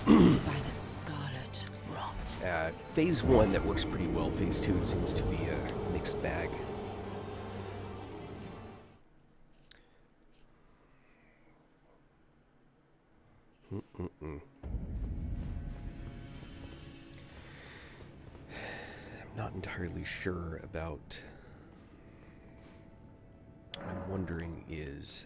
by the scarlet rot. Phase 1, that works pretty well. Phase 2, it seems to be a mixed bag. I'm not entirely sure about... What I'm wondering is...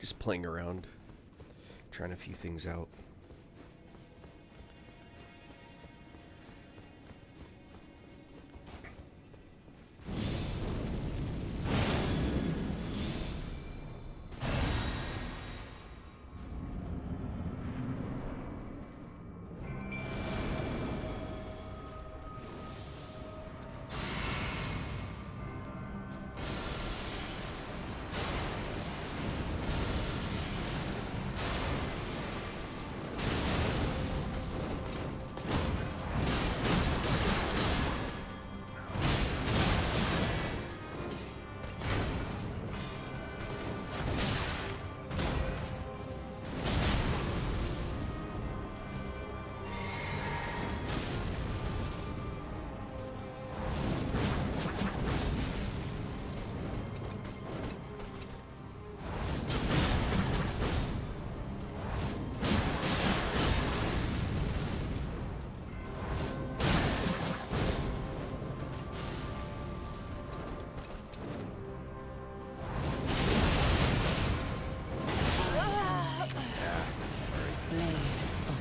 Just playing around, trying a few things out.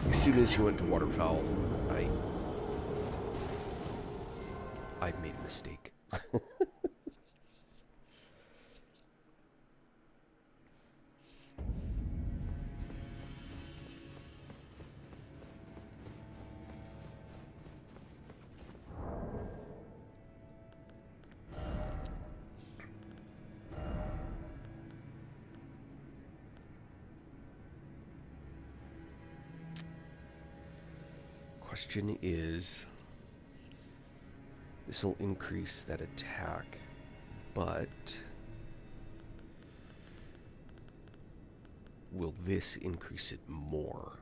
As soon as he went to waterfowl, I made a mistake. Question is, this will increase that attack, but will this increase it more?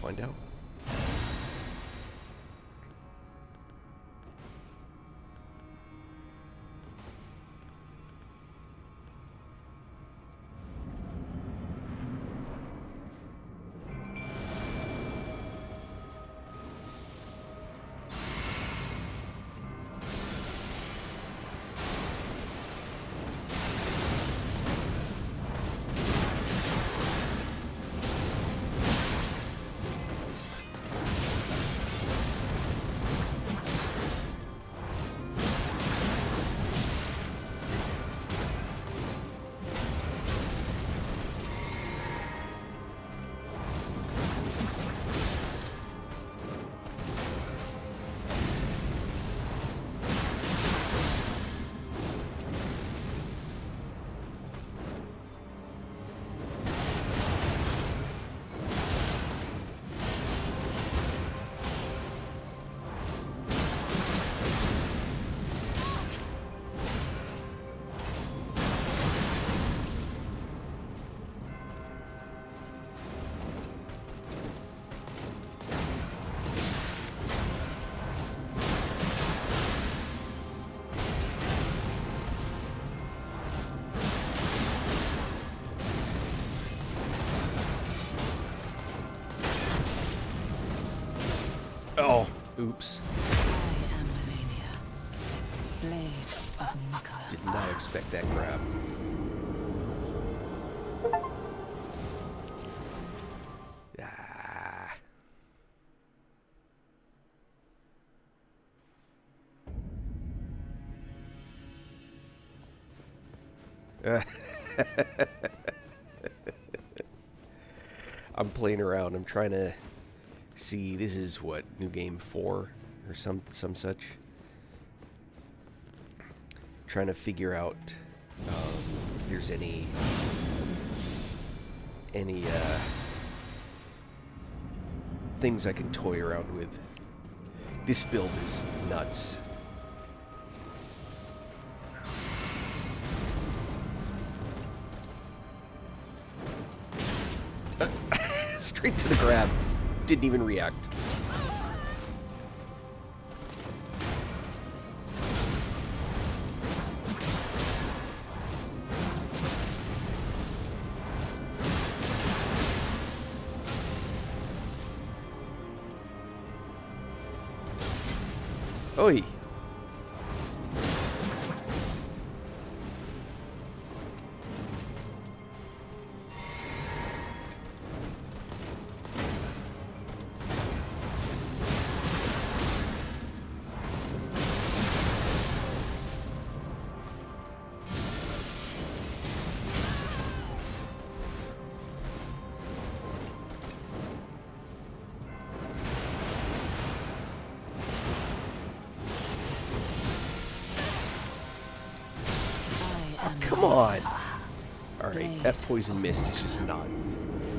Find out. Oh, oops. I am Melania, Blade of Mukala. Did not expect that grab. Ah. I'm playing around. I'm trying to see. This is what, new game 4 or some such. Trying to figure out if there's any things I can toy around with. This build is nuts. Straight to the grab. Didn't even react. Oi. Come on. Alright, that poison mist is just not...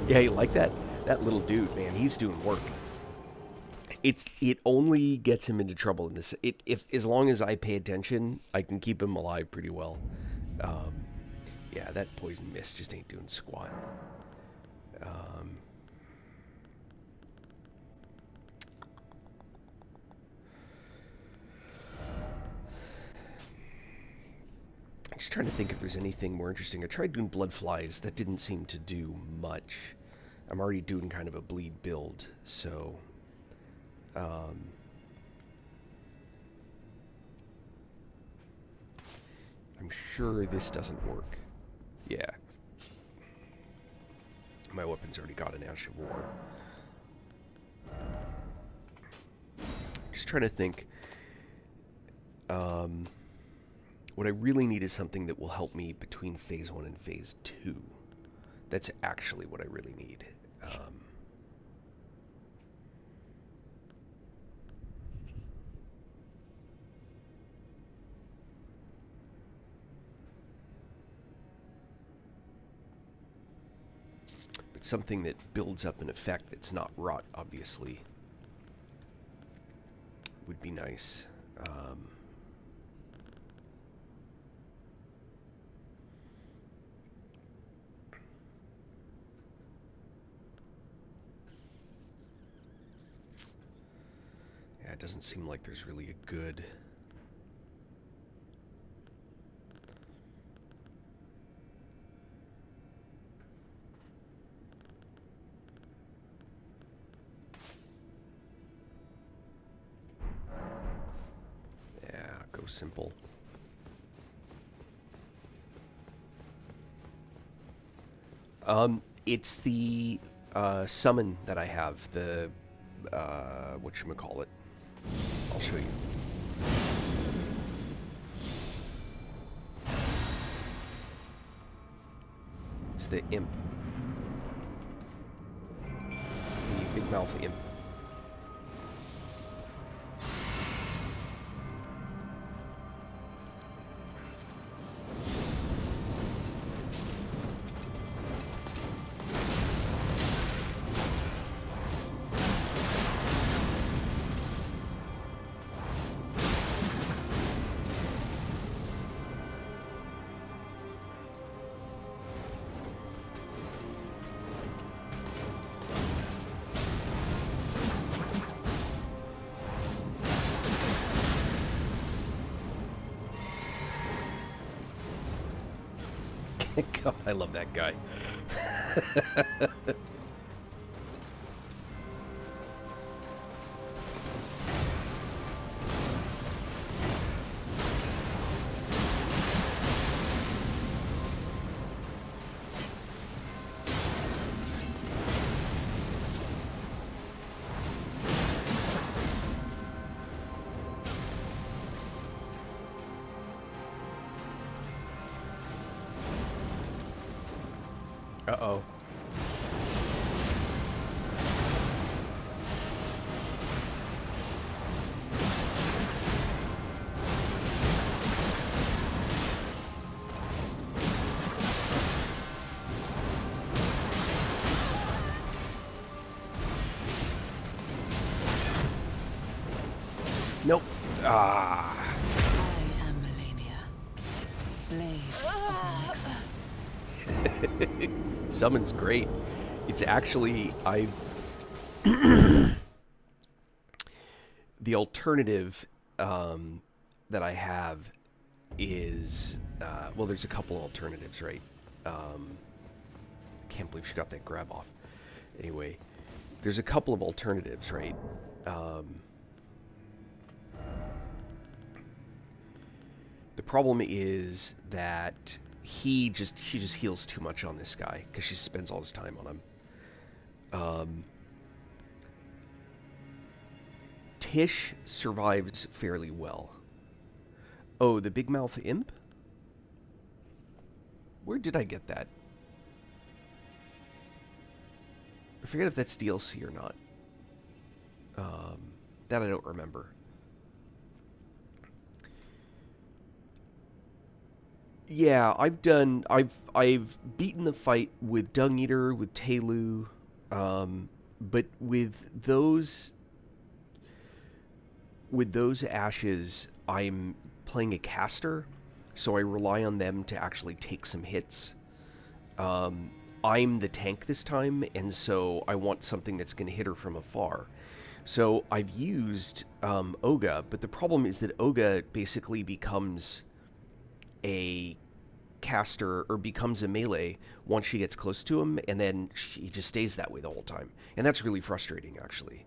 Yeah, you like that? That little dude, man, he's doing work. It only gets him into trouble in this. If as long as I pay attention, I can keep him alive pretty well. Yeah, that poison mist just ain't doing squat. I'm just trying to think if there's anything more interesting. I tried doing blood flies. That didn't seem to do much. I'm already doing kind of a bleed build, so... I'm sure this doesn't work. Yeah. My weapon's already got an Ash of War. Just trying to think. What I really need is something that will help me between Phase 1 and Phase 2. That's actually what I really need. But something that builds up an effect that's not rot, obviously, would be nice. Yeah, it doesn't seem like there's really a good... Yeah, go simple. It's the summon that I have, the whatchamacallit. I'll show you. It's the imp. The big mouth imp. God, I love that guy. Nope. Ah. I am Melania, blade of Micah. Summon's great. It's actually the alternative that I have is well, there's a couple alternatives, right? Can't believe she got that grab off. Anyway, there's a couple of alternatives, right? The problem is that she just heals too much on this guy because she spends all his time on him. Tish survives fairly well. Oh, the big mouth imp? Where did I get that? I forget if that's DLC or not. That I don't remember. Yeah, I've beaten the fight with Dung Eater, with Telu, but with those ashes, I'm playing a caster, so I rely on them to actually take some hits. I'm the tank this time, and so I want something that's going to hit her from afar. So I've used Oga, but the problem is that Oga basically becomes a caster or becomes a melee once she gets close to him, and then he just stays that way the whole time. And that's really frustrating, actually.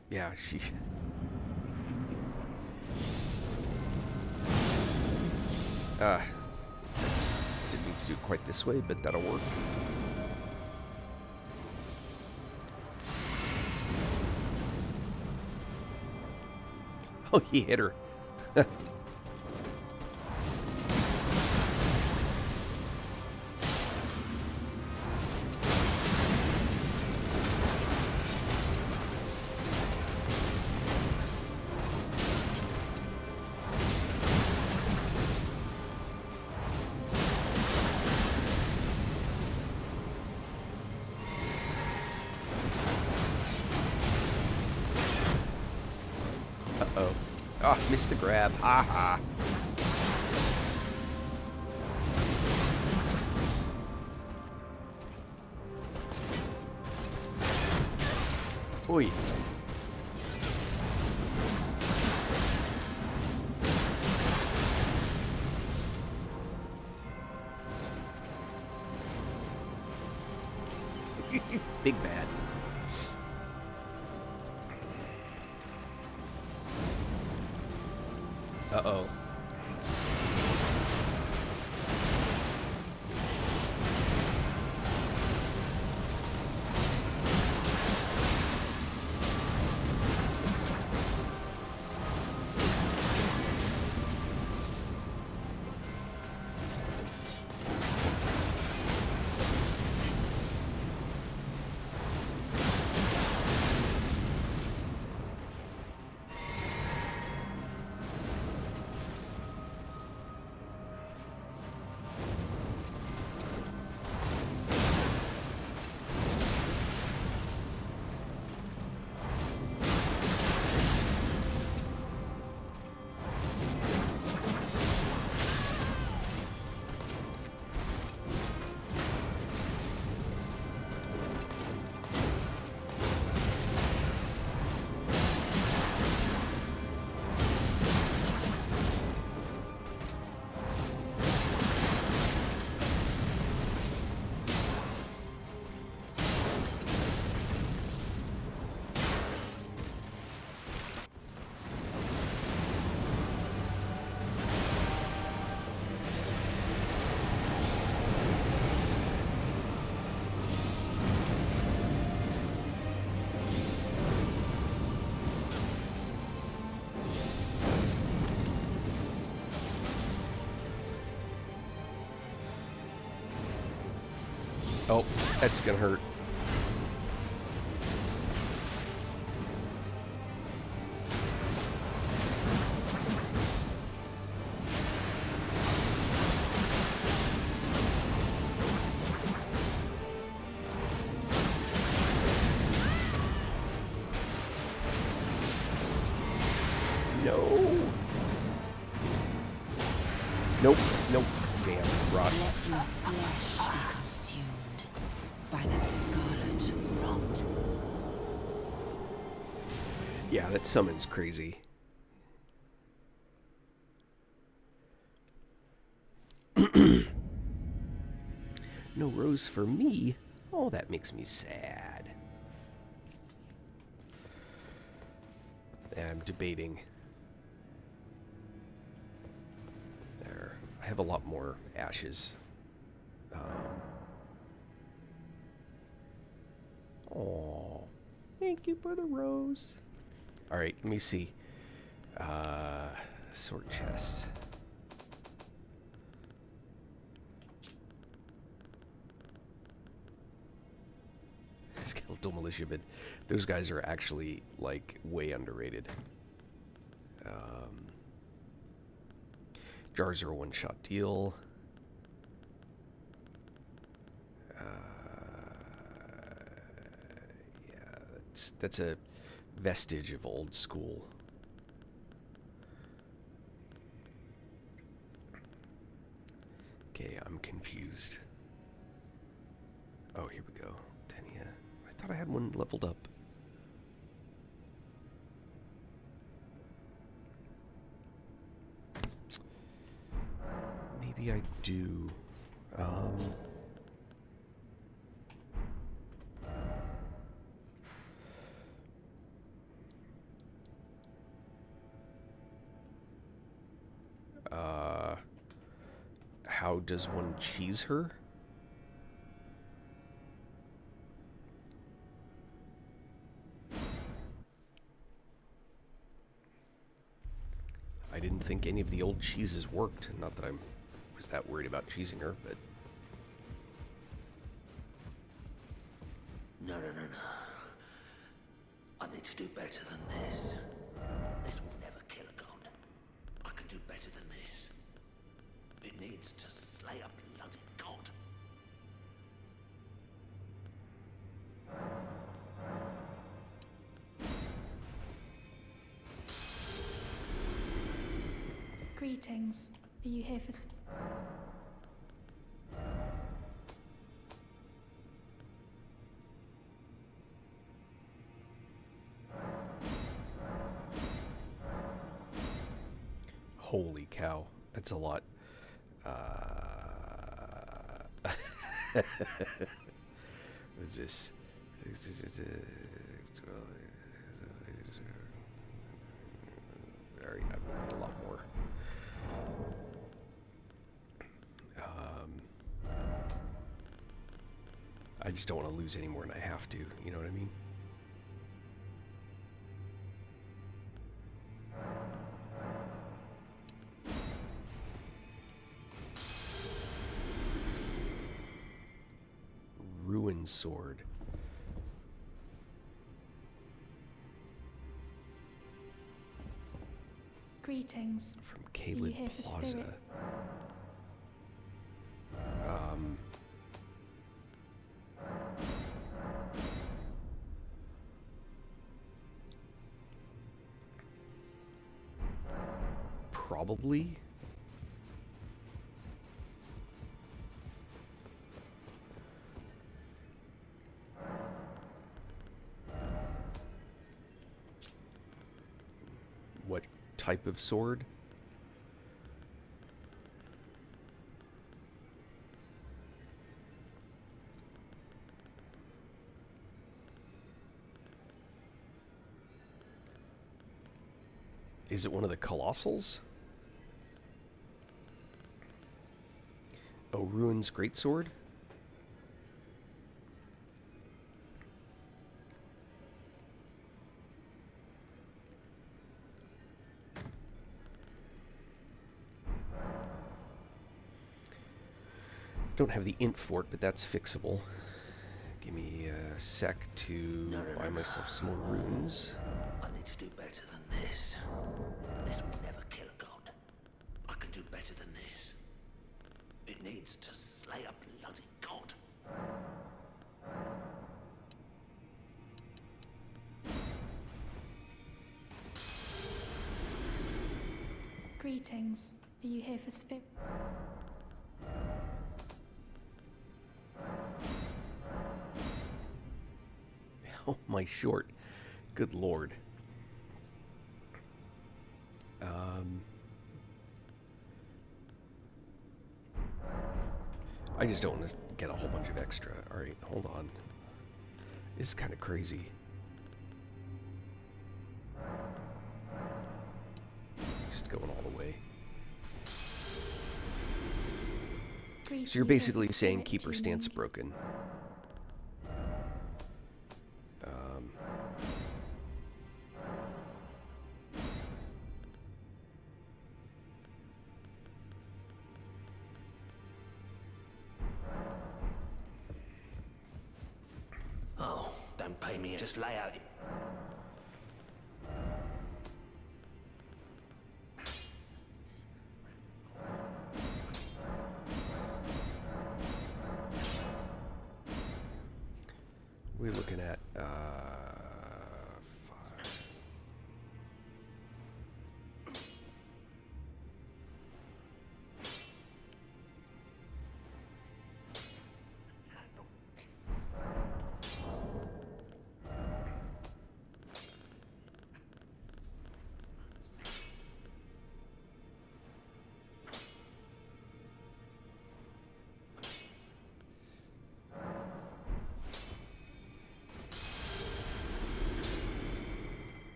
Yeah, she... didn't need to do it quite this way, but that'll work. Oh, he hit her. Uh-oh. Ah, oh, missed the grab. Ha ha. Oi. Big bad. Uh-oh. Oh, that's gonna hurt. No. Nope. Nope. Damn. Rot. Let your flesh be consumed by the scarlet rot. Yeah, that summon's crazy. No rose for me? Oh, that makes me sad. I'm debating. There. I have a lot more ashes. Oh, thank you for the rose. Alright, let me see. Sword chest. Skeletal militiamen. Those guys are actually, like, way underrated. Jars are a one-shot deal. Yeah, that's a vestige of old school. Okay, I'm confused. Oh, here we go. Tenia. I thought I had one leveled up. Maybe I do. How does one cheese her? I didn't think any of the old cheeses worked. Not that I was that worried about cheesing her, but... No. I need to do better than this. This will never kill a god. I can do better than this. It needs to slay a bloody god. Greetings. Are you here for... Holy cow. That's a lot. What's this? Alright, I'm gonna need a lot more. I just don't want to lose any more than I have to, you know what I mean? Ruin sword. Greetings. From Are you Caleb here for Plaza. spirit? Probably. What type of sword? Is it one of the colossals? Oh, Ruin's greatsword? Don't have the int for it, but that's fixable. Give me a sec to buy myself some more runes. I need to do better than this. This will never kill a god. I can do better than this. It needs to slay a bloody god. Greetings. Are you here for spirit? Oh, my short. Good lord. I just don't want to get a whole bunch of extra. Alright, hold on. This is kind of crazy. Just going all the way. Greet So you're you here basically for saying spirit keep her stance tuning. broken. Oh, don't pay me. Just lay out. We're looking at,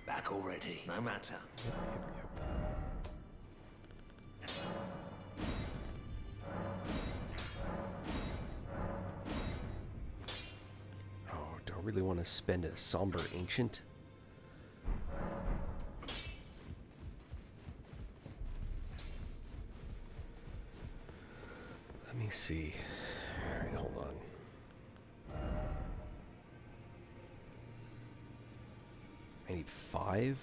Back already. No matter. oh, do I really want to spend a somber ancient? Let me see. Alright, hold on. I need 5.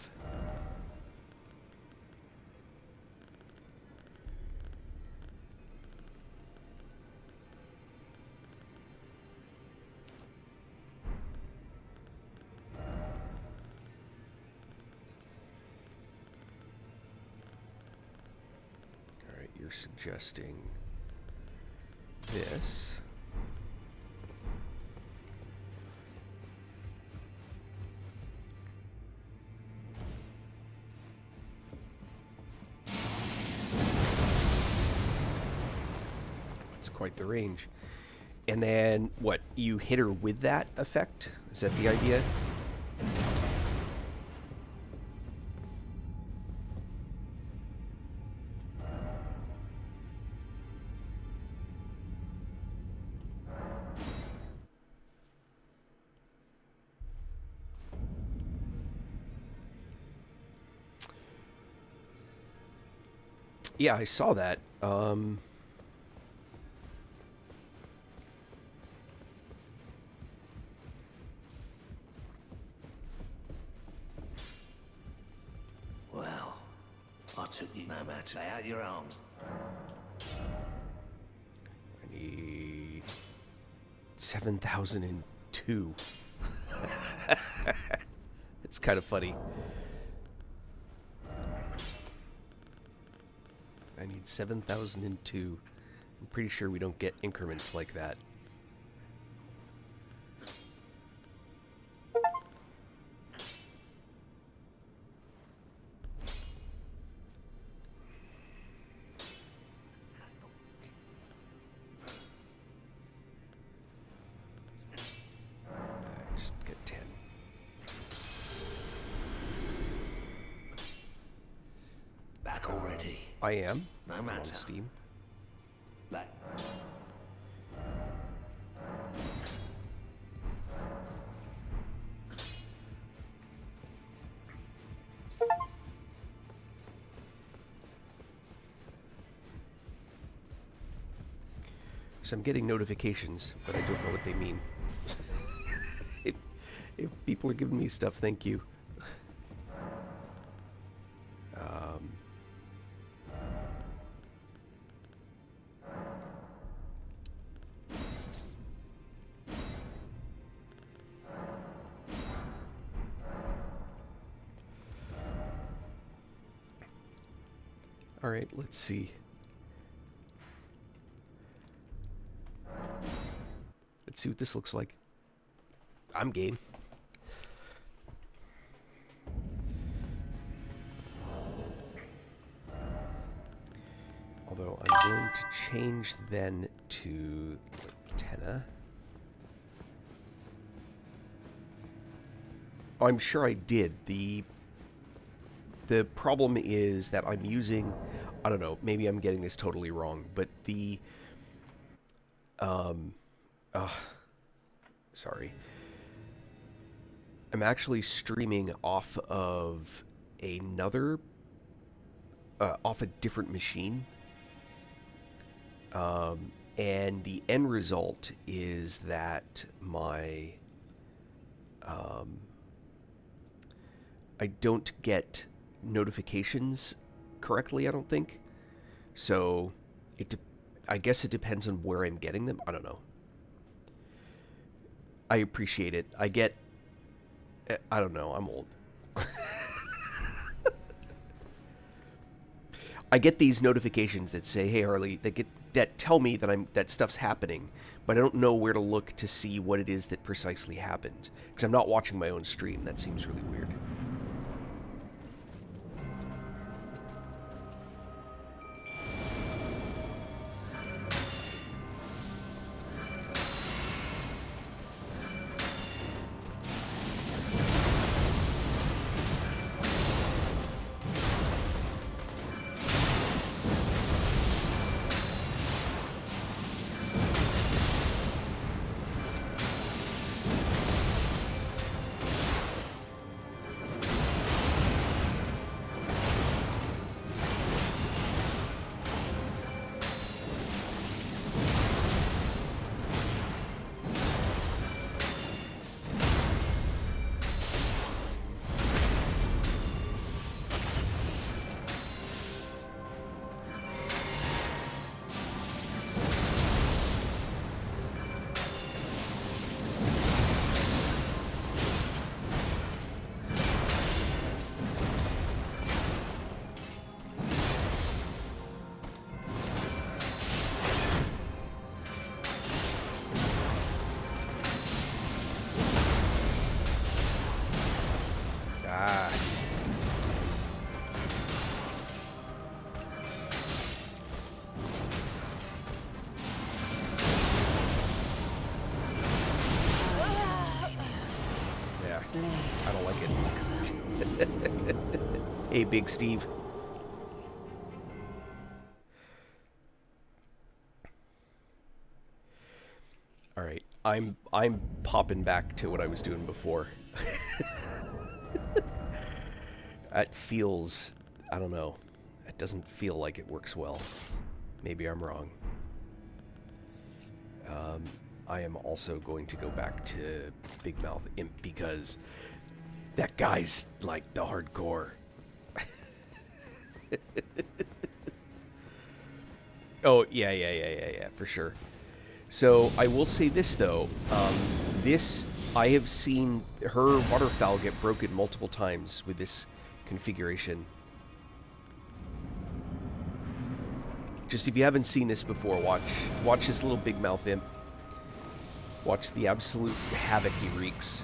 Alright, you're suggesting this. It's quite the range. And then, what, you hit her with that effect? Is that the idea? Yeah, I saw that. Well, I took you. No matter. Lay out your arms. I need 7,002. It's kind of funny. I need 7,002. I'm pretty sure we don't get increments like that. Just get 10. Back already. I am. No I'm on matter. Steam. Lay. So I'm getting notifications, but I don't know what they mean. if people are giving me stuff, thank you. All right, let's see. Let's see what this looks like. I'm game. Although I'm going to change then to antenna. Oh, I'm sure I did. The problem is that I'm using, I don't know, maybe I'm getting this totally wrong, but the sorry. I'm actually streaming off of another off a different machine. And the end result is that my I don't get notifications correctly, I don't think. So I guess it depends on where I'm getting them. I don't know. I appreciate it. I don't know, I'm old. I get these notifications that say, "Hey Harley," that tell me that stuff's happening, but I don't know where to look to see what it is that precisely happened because I'm not watching my own stream. That seems really weird. I don't like it. Hey, Big Steve. All right, I'm popping back to what I was doing before. That feels, I don't know. It doesn't feel like it works well. Maybe I'm wrong. I am also going to go back to Big Mouth Imp because that guy's like the hardcore. Oh, yeah, for sure. So I will say this though, I have seen her waterfowl get broken multiple times with this configuration. Just if you haven't seen this before, watch this little Big Mouth Imp. Watch the absolute havoc he wreaks.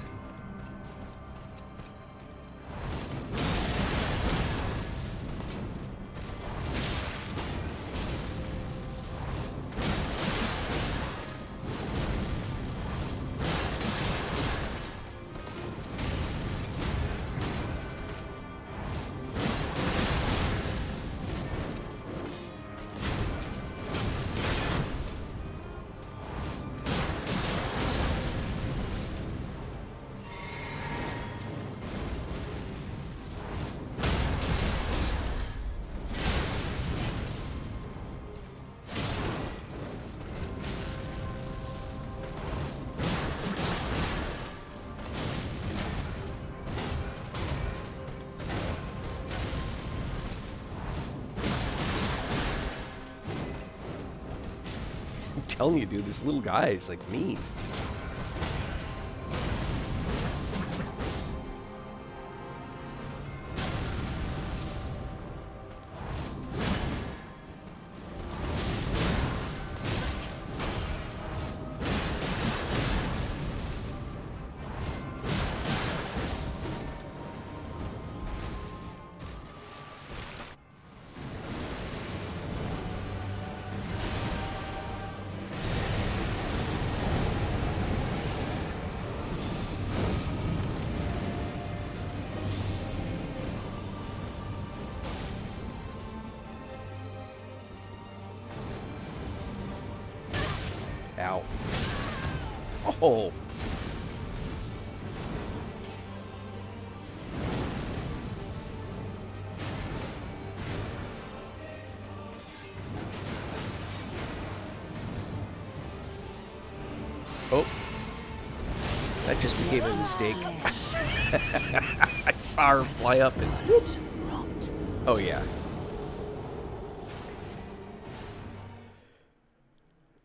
I'm telling you, dude, this little guy is like mean. Ow. Oh. Oh. That just became a mistake. I saw her fly up and... Scarlet rot. Oh, yeah.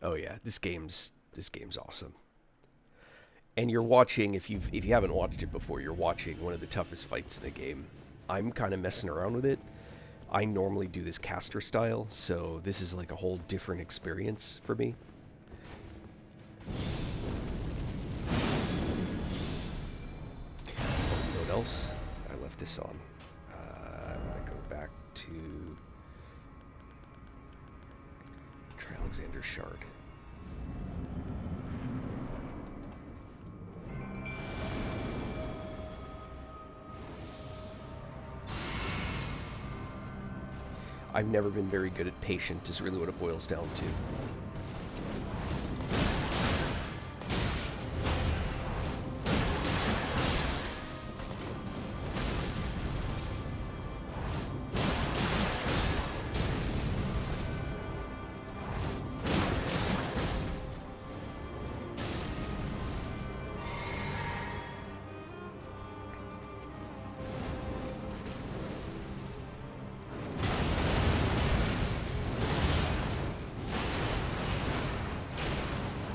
Oh, yeah. This game's awesome. And you're watching, if you haven't watched it before, you're watching one of the toughest fights in the game. I'm kind of messing around with it. I normally do this caster style, so this is like a whole different experience for me. You know what else? I left this on. I'm going to go back to try Alexander's Shard. I've never been very good at patient, is really what it boils down to.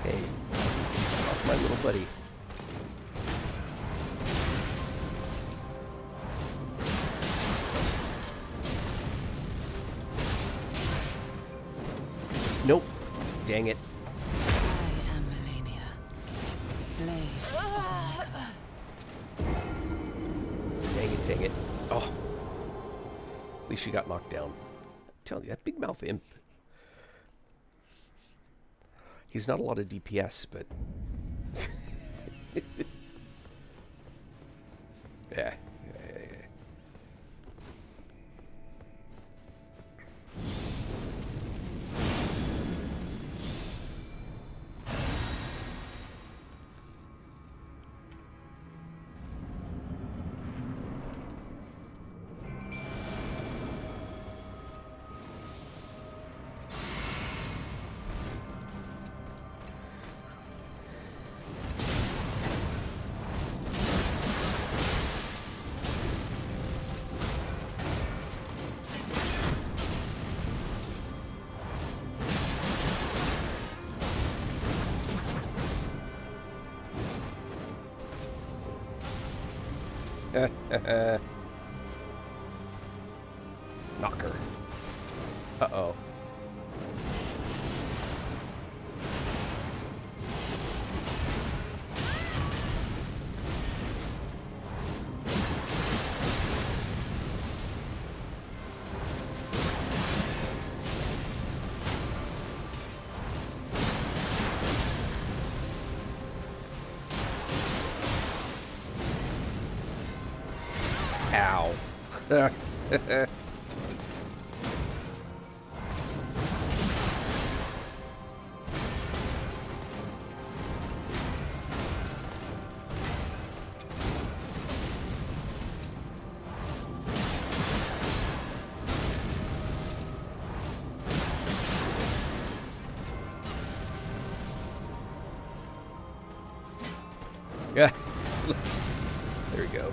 Hey, off my little buddy. Nope. Dang it. I am Melania, blade of Michael. Dang it. Oh. At least she got knocked down. I'm telling you, that big mouth imp. He's not a lot of DPS, but... yeah. Knocker. Uh-oh. Ow. Yeah. There we go.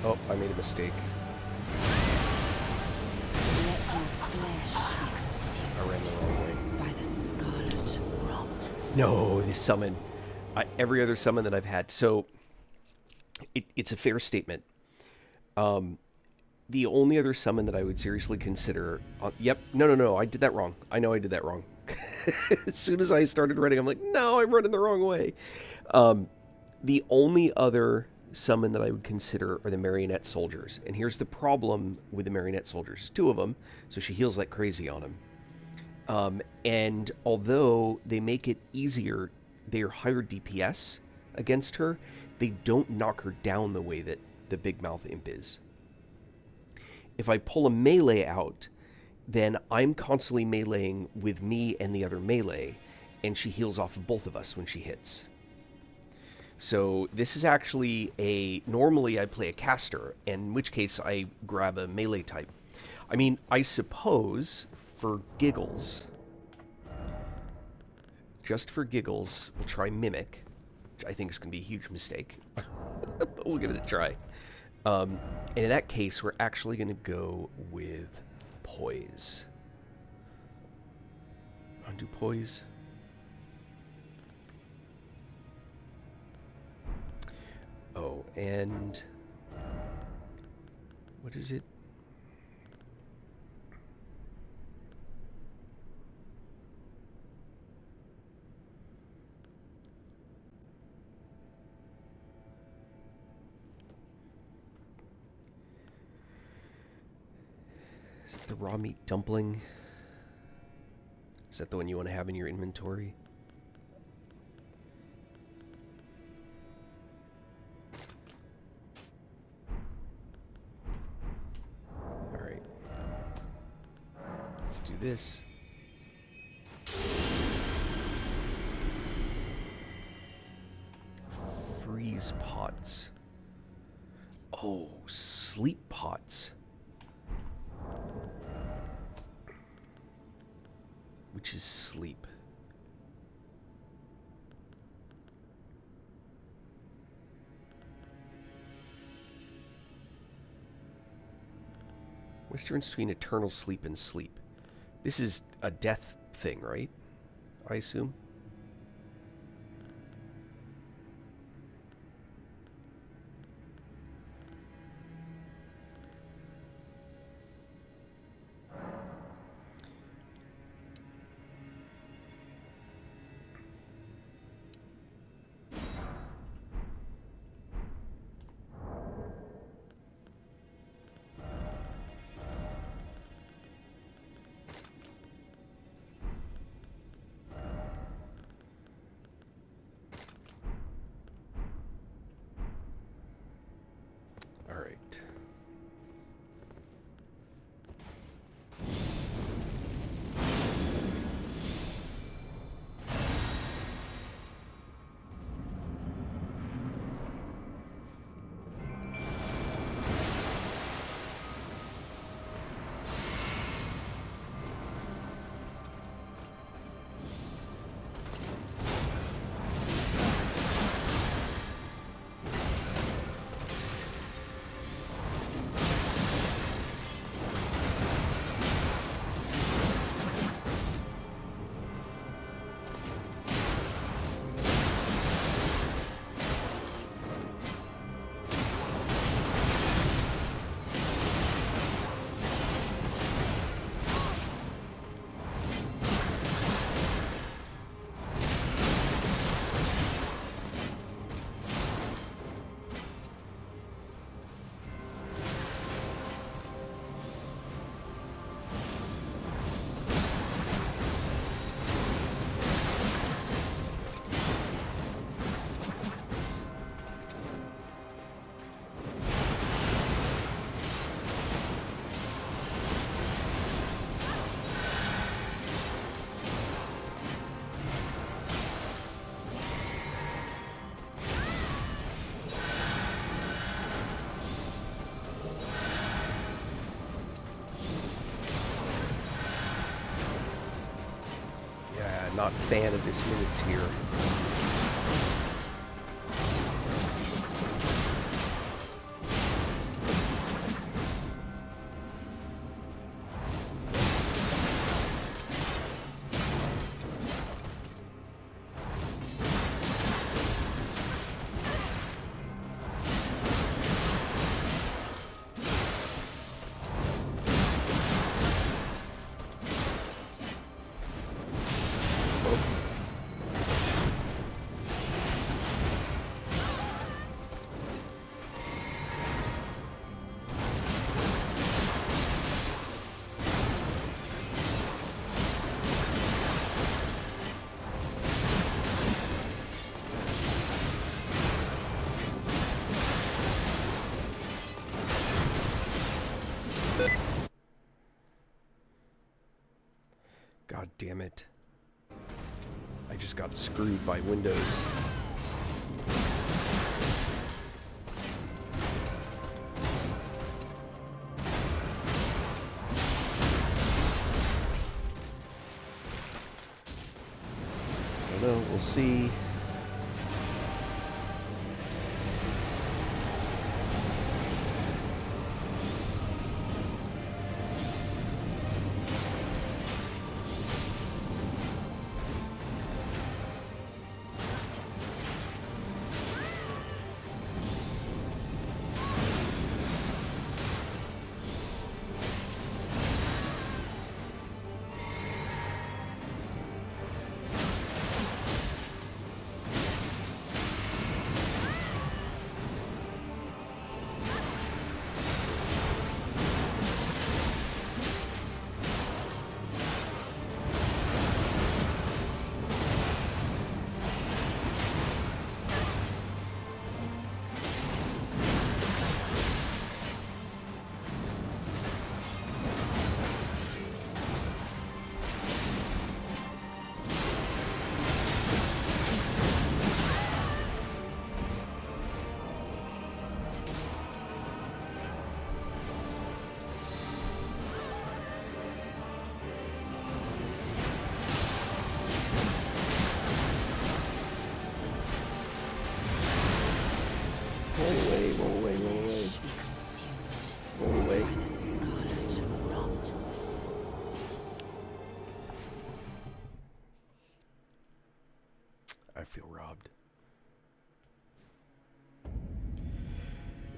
Oh, I made a mistake. Let your flesh be consumed I ran the wrong way. by the scarlet rot. No, this summon. Every other summon that I've had. So, it's a fair statement. The only other summon that I would seriously consider... yep, no, I did that wrong. I know I did that wrong. As soon as I started running, I'm like, no, I'm running the wrong way. The only other summon that I would consider are the marionette soldiers. And here's the problem with the marionette soldiers. 2 of them, so she heals like crazy on them. And although they make it easier, they are higher DPS against her, they don't knock her down the way that the Big Mouth Imp is. If I pull a melee out, then I'm constantly meleeing with me and the other melee, and she heals off of both of us when she hits. So this is actually a... Normally I play a caster, in which case I grab a melee type. I mean, I suppose, for giggles, just for giggles, we'll try Mimic, which I think is going to be a huge mistake. But we'll give it a try. And in that case, we're actually going to go with Poise. Undo Poise. Oh, and... what is it? Is it the raw meat dumpling? Is that the one you want to have in your inventory? Alright. Let's do this. Freeze pots. Oh, sleep pots. Which is sleep. What's the difference between eternal sleep and sleep? This is a death thing, right? I assume. All right. Not a fan of this minute tier. God damn it. I just got screwed by Windows. I don't know, we'll see. Roll away, roll away, roll away. Be consumed Roll away. by the scarlet rot. I feel robbed.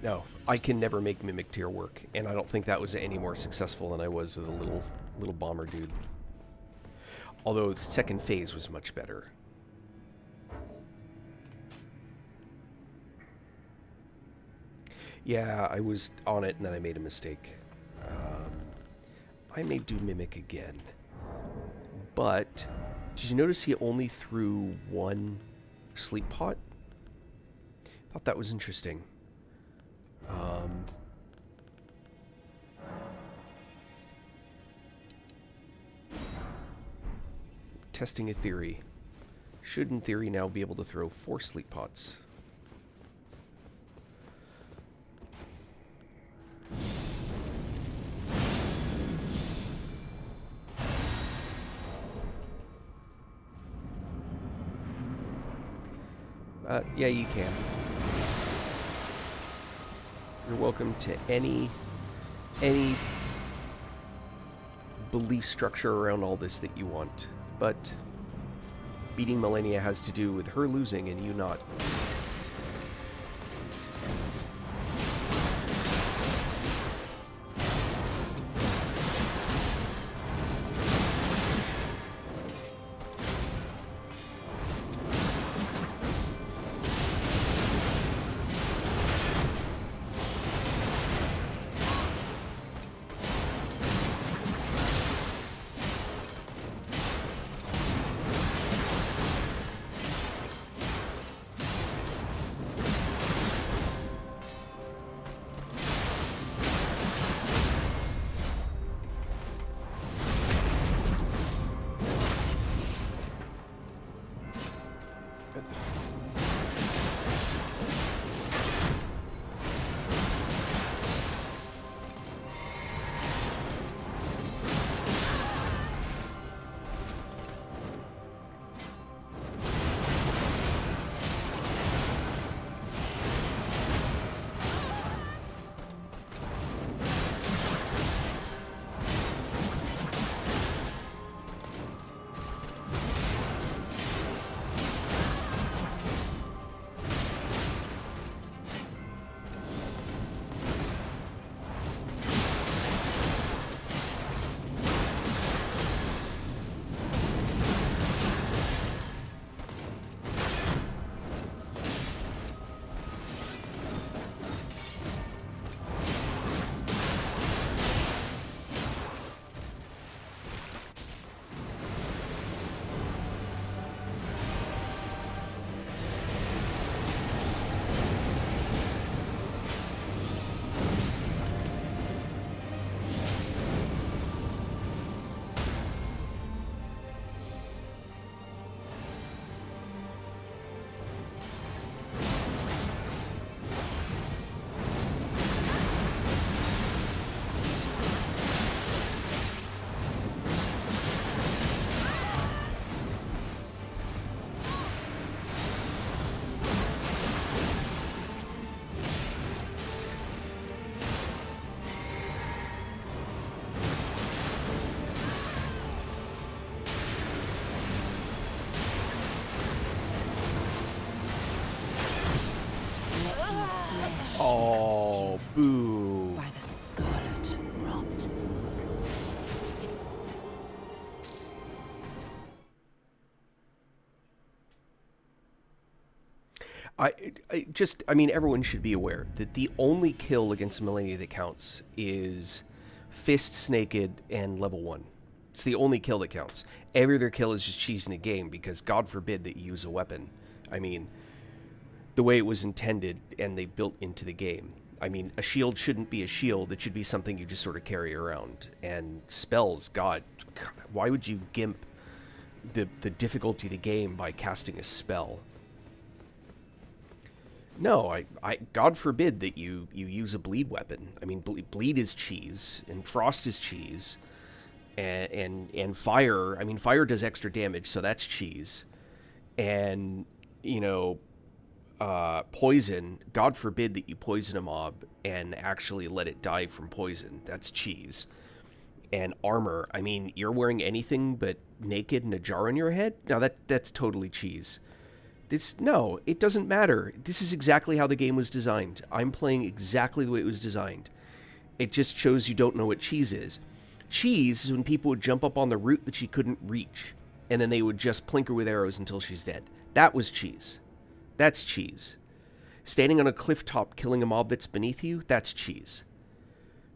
No, I can never make Mimic Tear work, and I don't think that was any more successful than I was with a little bomber dude. Although the second phase was much better. Yeah, I was on it and then I made a mistake. I may do Mimic again. But, did you notice he only threw one sleep pot? Thought that was interesting. Testing a theory. Should, in theory, now be able to throw 4 sleep pots. Yeah, you can. You're welcome to any belief structure around all this that you want, but beating Millennia has to do with her losing and you not. Ooh. by the scarlet rot. I mean, everyone should be aware that the only kill against Millennia that counts is fists naked and level 1. It's the only kill that counts. Every other kill is just cheesing the game because God forbid that you use a weapon. I mean, the way it was intended and they built into the game. I mean, a shield shouldn't be a shield. It should be something you just sort of carry around. And spells, God, why would you gimp the difficulty of the game by casting a spell? No, God forbid that you use a bleed weapon. I mean, bleed is cheese, and frost is cheese, and fire. I mean, fire does extra damage, so that's cheese. And you know, poison. God forbid that you poison a mob and actually let it die from poison. That's cheese. And armor. I mean, you're wearing anything but naked and a jar on your head. Now that's totally cheese. No, it doesn't matter. This is exactly how the game was designed. I'm playing exactly the way it was designed. It just shows you don't know what cheese is. Cheese is when people would jump up on the root that she couldn't reach, and then they would just plink her with arrows until she's dead. That was cheese. That's cheese. Standing on a cliff top killing a mob that's beneath you, that's cheese.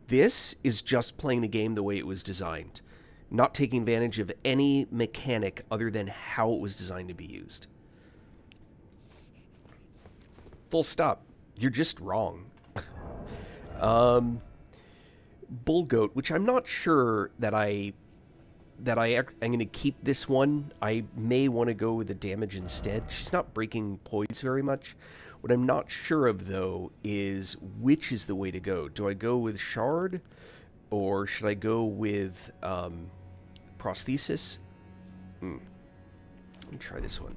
This is just playing the game the way it was designed, not taking advantage of any mechanic other than how it was designed to be used. Full stop. You're just wrong. Bull goat, which I'm not sure that I'm going to keep this one. I may want to go with the damage instead. She's not breaking poise very much. What I'm not sure of, though, is which is the way to go. Do I go with shard, or should I go with prosthesis? Let me try this one.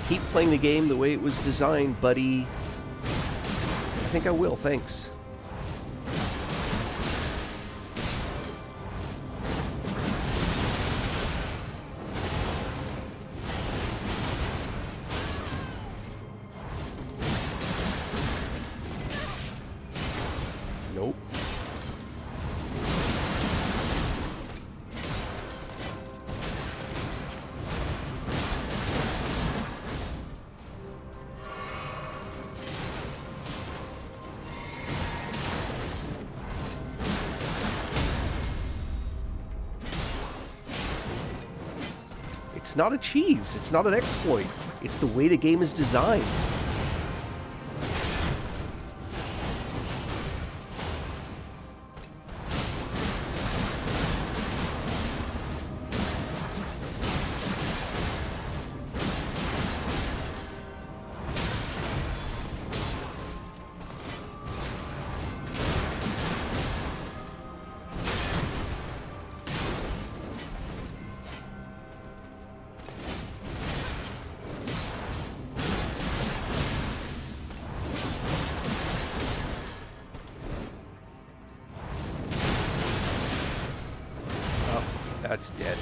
Keep playing the game the way it was designed, buddy. I think I will, thanks. Nope. It's not a cheese. It's not an exploit. It's the way the game is designed. That's dead.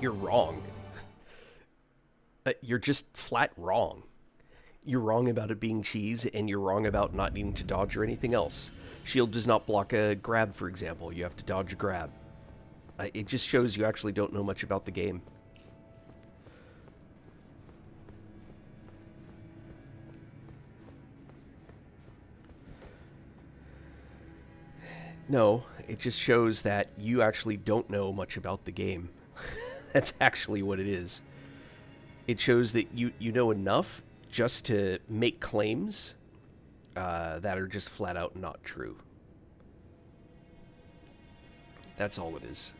You're wrong. You're just flat wrong. You're wrong about it being cheese, and you're wrong about not needing to dodge or anything else. Shield does not block a grab, for example. You have to dodge a grab. It just shows you actually don't know much about the game. No, it just shows that you actually don't know much about the game. That's actually what it is. It shows that you know enough just to make claims that are just flat out not true. That's all it is.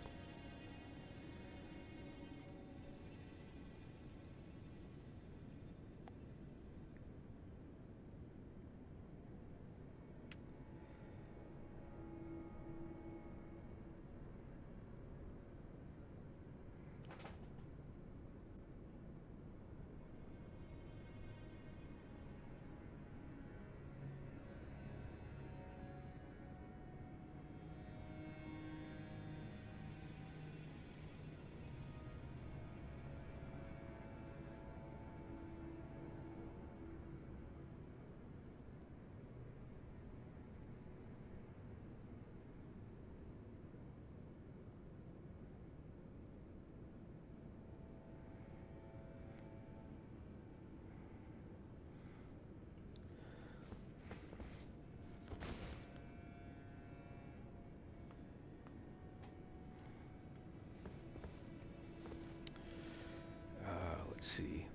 Let's see.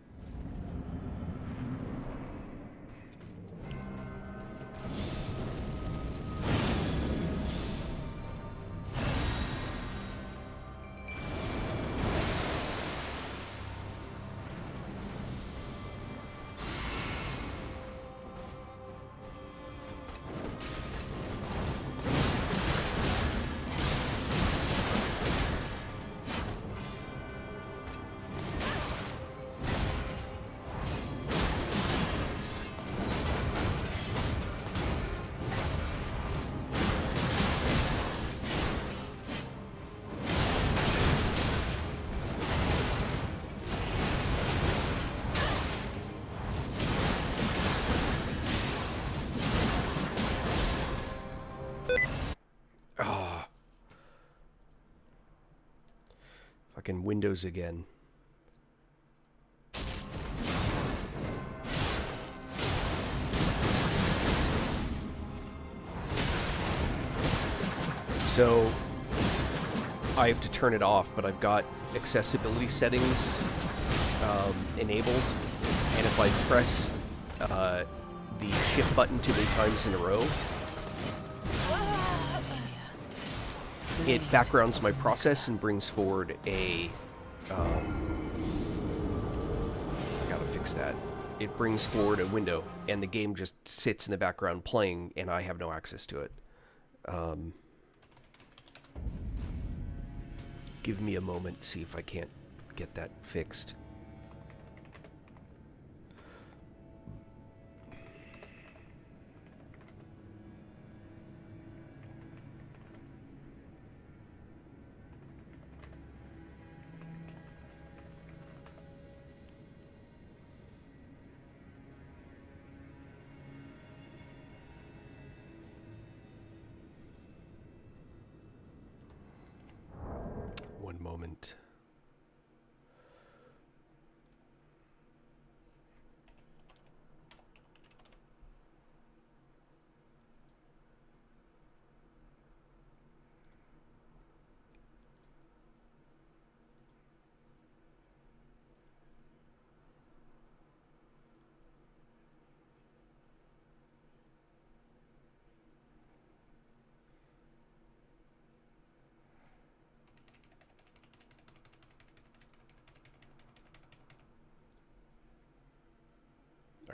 Fucking Windows again. So I have to turn it off, but I've got accessibility settings enabled, and if I press the shift button 2 times in a row, it backgrounds my process and brings forward a... I gotta fix that. It brings forward a window, and the game just sits in the background playing, and I have no access to it. Give me a moment to see if I can't get that fixed. One moment.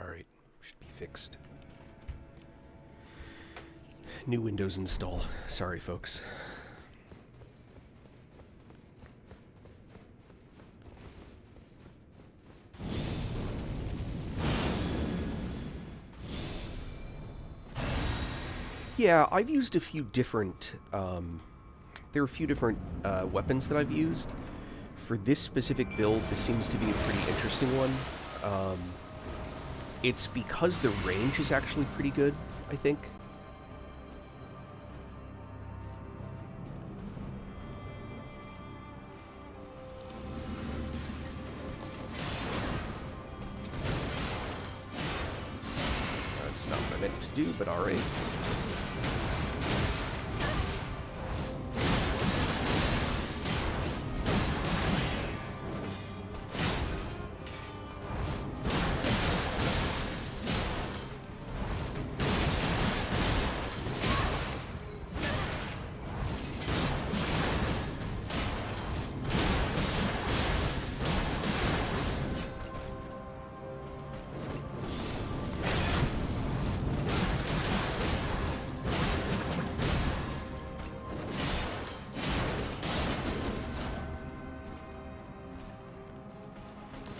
Alright, should be fixed. New Windows install. Sorry, folks. Yeah, I've used a few different, there are a few different weapons that I've used. for this specific build, this seems to be a pretty interesting one. It's because the range is actually pretty good, I think. That's not what I meant to do, but alright.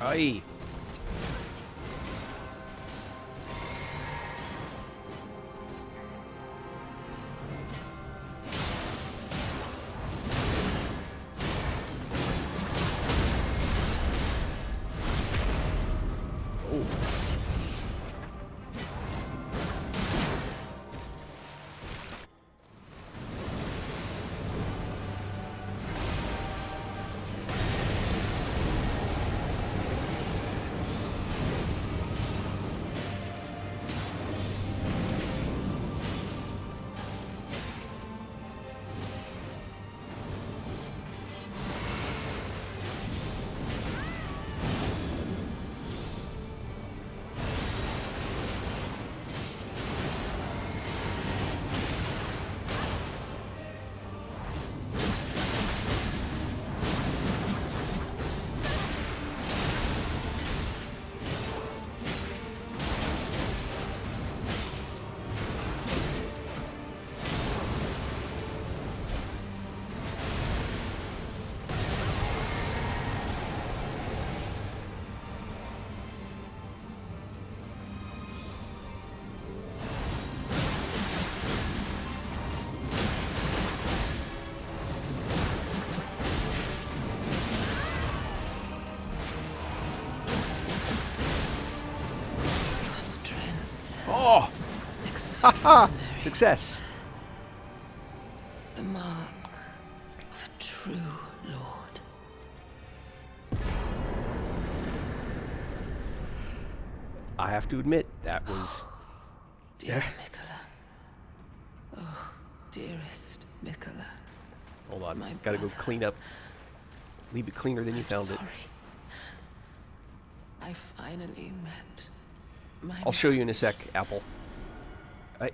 Aye. Oh. Oh! Haha! Success! The mark of a true lord. I have to admit, that was... Dear Mikola. Oh, dearest Mikola. Hold on, My gotta go brother. clean up. Leave it cleaner than you found it. Sorry. I finally met my I'll show you in a sec, Apple.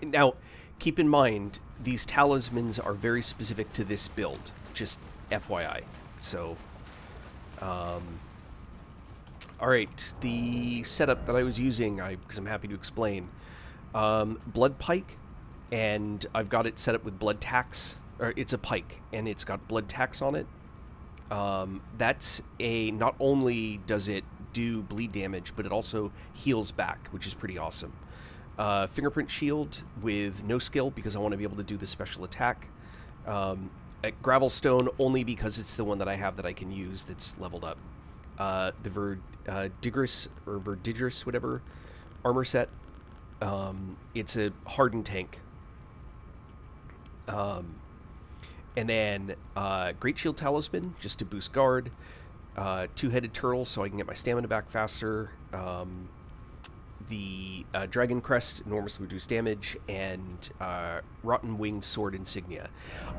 Now, keep in mind, these talismans are very specific to this build. Just FYI. So, alright, the setup that I was using, because I'm happy to explain. Blood pike, and I've got it set up with blood tax. Or it's a pike, and it's got blood tax on it. That's a... Not only does it do bleed damage, but it also heals back, which is pretty awesome. Fingerprint shield with no skill, because I want to be able to do the special attack. At Gravelstone, only because it's the one that I have that I can use that's leveled up. The Verdigris, whatever, armor set. It's a hardened tank. And then Great Shield Talisman, just to boost guard. Two-headed turtle, so I can get my stamina back faster. The Dragon Crest, enormously reduced damage, and Rotten Winged Sword Insignia.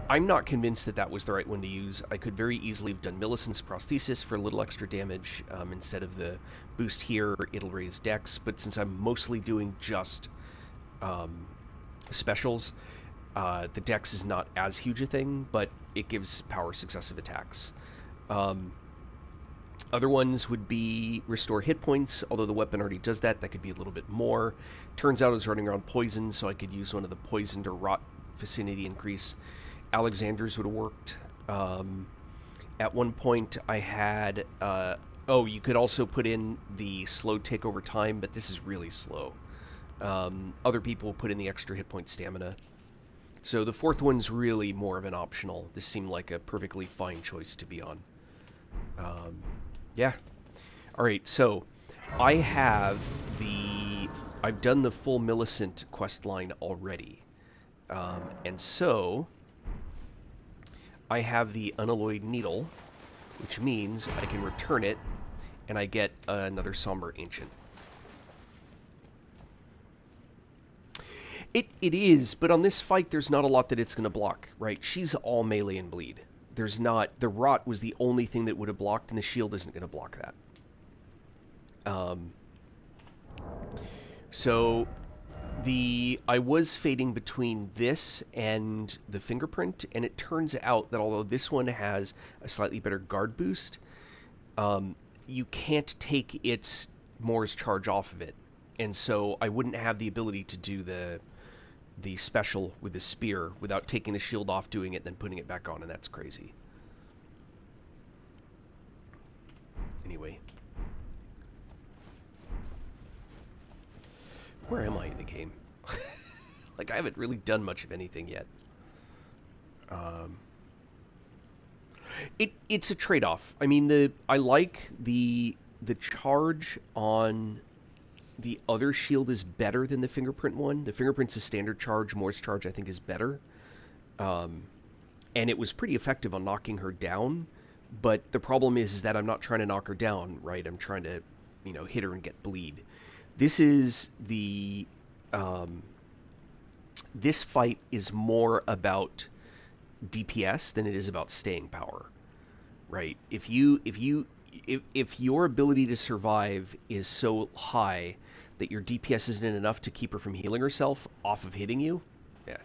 I'm not convinced that that was the right one to use. I could very easily have done Millicent's Prosthesis for a little extra damage. Instead of the boost here, it'll raise dex, but since I'm mostly doing just specials, the dex is not as huge a thing, but it gives power successive attacks. Other ones would be restore hit points, although the weapon already does that. That could be a little bit more. Turns out I was running around poison, so I could use one of the poisoned or rot vicinity increase. Alexander's would have worked. At one point I had... oh, you could also put in the slow tick over time, but this is really slow. Other people put in the extra hit point stamina. So the fourth one's really more of an optional. This seemed like a perfectly fine choice to be on. Yeah. All right, so I've done the full Millicent quest line already. And so I have the unalloyed needle, which means I can return it and I get another Somber Ancient. It is, but on this fight there's not a lot that it's going to block, right? She's all melee and bleed. There's not... The Rot was the only thing that would have blocked, and the shield isn't going to block that. So I was fading between this and the fingerprint, and it turns out that although this one has a slightly better guard boost, you can't take its Moore's charge off of it. And so I wouldn't have the ability to do the special with the spear without taking the shield off, doing it, then putting it back on, and that's crazy. Anyway. Where am I in the game? Like, I haven't really done much of anything yet. It's a trade-off. I mean, I like the charge on the other shield is better than the fingerprint one. The fingerprint's a standard charge. Moore's charge, I think, is better. And it was pretty effective on knocking her down. But the problem is that I'm not trying to knock her down, right? I'm trying to, hit her and get bleed. This is this fight is more about DPS than it is about staying power, right? If your ability to survive is so high that your DPS isn't enough to keep her from healing herself off of hitting you, yeah.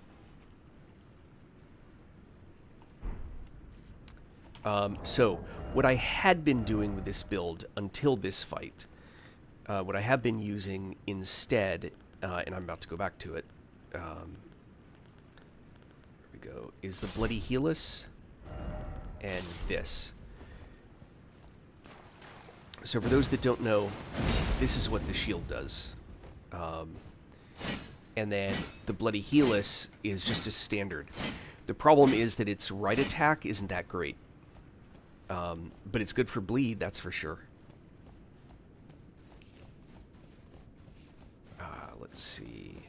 So what I had been doing with this build until this fight, what I have been using instead, and I'm about to go back to it, there we go, is the Bloody Healus and this. So for those that don't know, this is what the shield does. And then the Bloody Healus is just a standard. The problem is that its right attack isn't that great. But it's good for bleed, that's for sure. Let's see.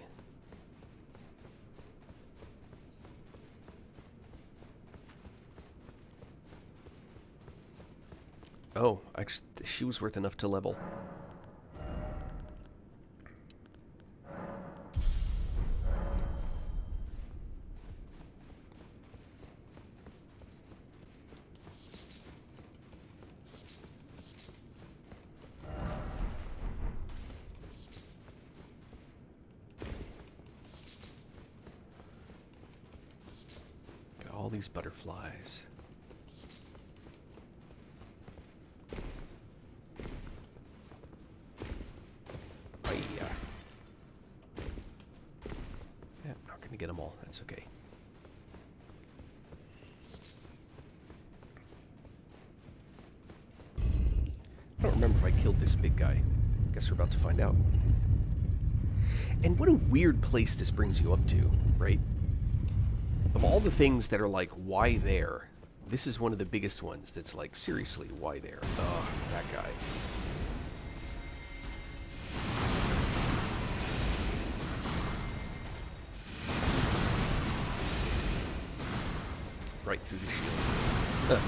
Oh, she was worth enough to level. Got all these butterflies. Get them all. That's okay. I don't remember if I killed this big guy. Guess we're about to find out. And what a weird place this brings you up to, right? Of all the things that are like, why there? This is one of the biggest ones that's like, seriously, why there? Ugh, that guy. Right through the shield.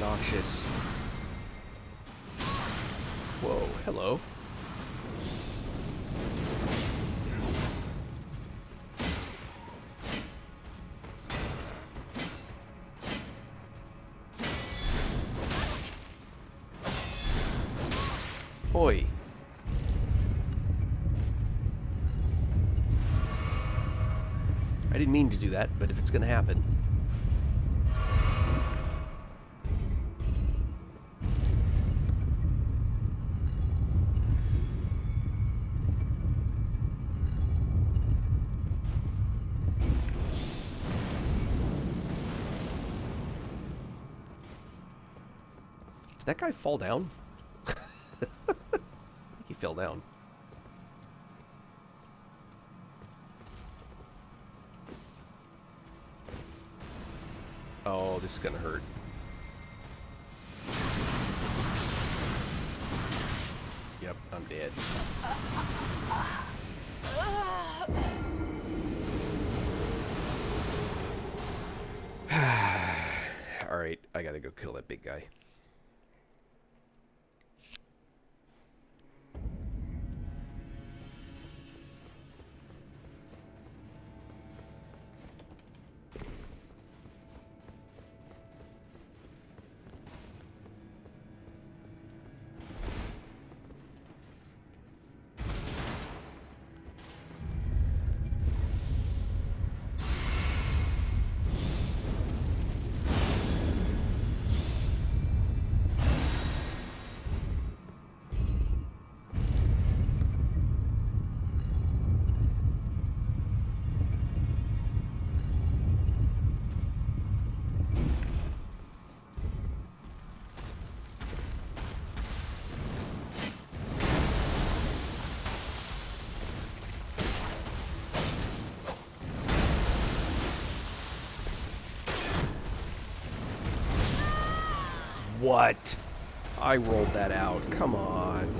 Obnoxious. Whoa, hello. Oi. I didn't mean to do that, but if it's gonna happen. that guy fall down? He fell down. Oh, this is gonna hurt. Yep, I'm dead. Alright, I gotta go kill that big guy. What? I rolled that out. Come on.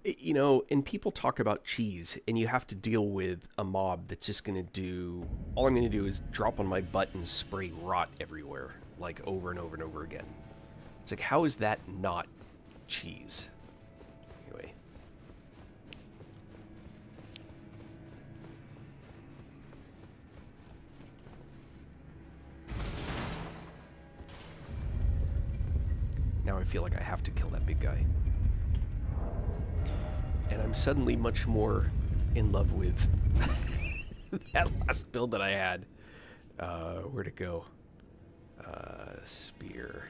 You know, and people talk about cheese, and you have to deal with a mob that's just going to do... All I'm going to do is drop on my butt and spray rot everywhere, like over and over and over again. It's like, how is that not cheese? Anyway. Now I feel like I have to kill that big guy. And I'm suddenly much more in love with that last build that I had. Where'd it go? Spear.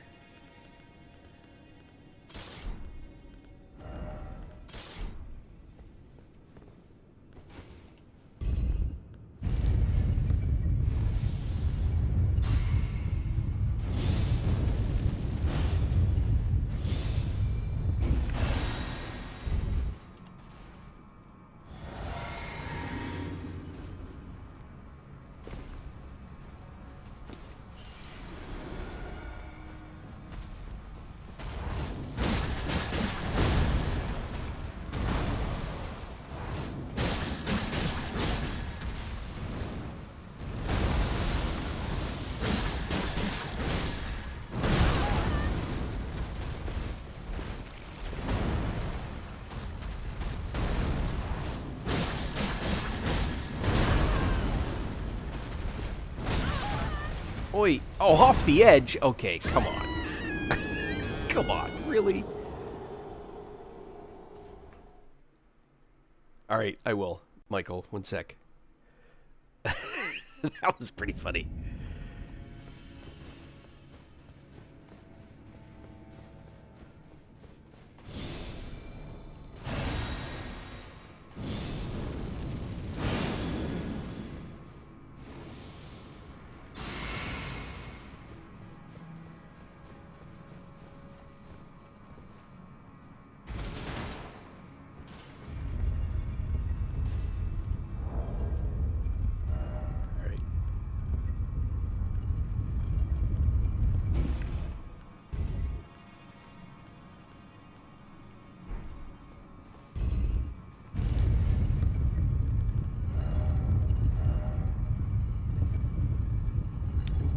Oi. Oh, off the edge? Okay, come on. Come on, really? Alright, I will. Michael, one sec. That was pretty funny.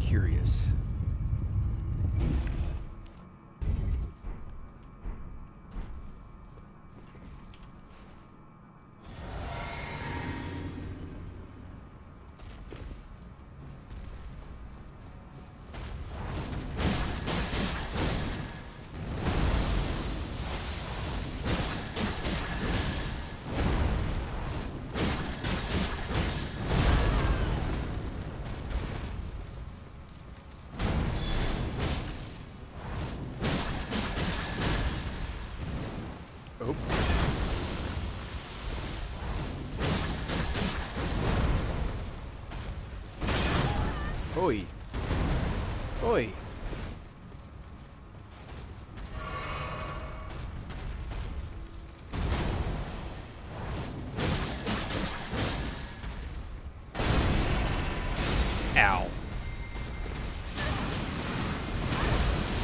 Curious. Oh. Oi. Oi. Ow.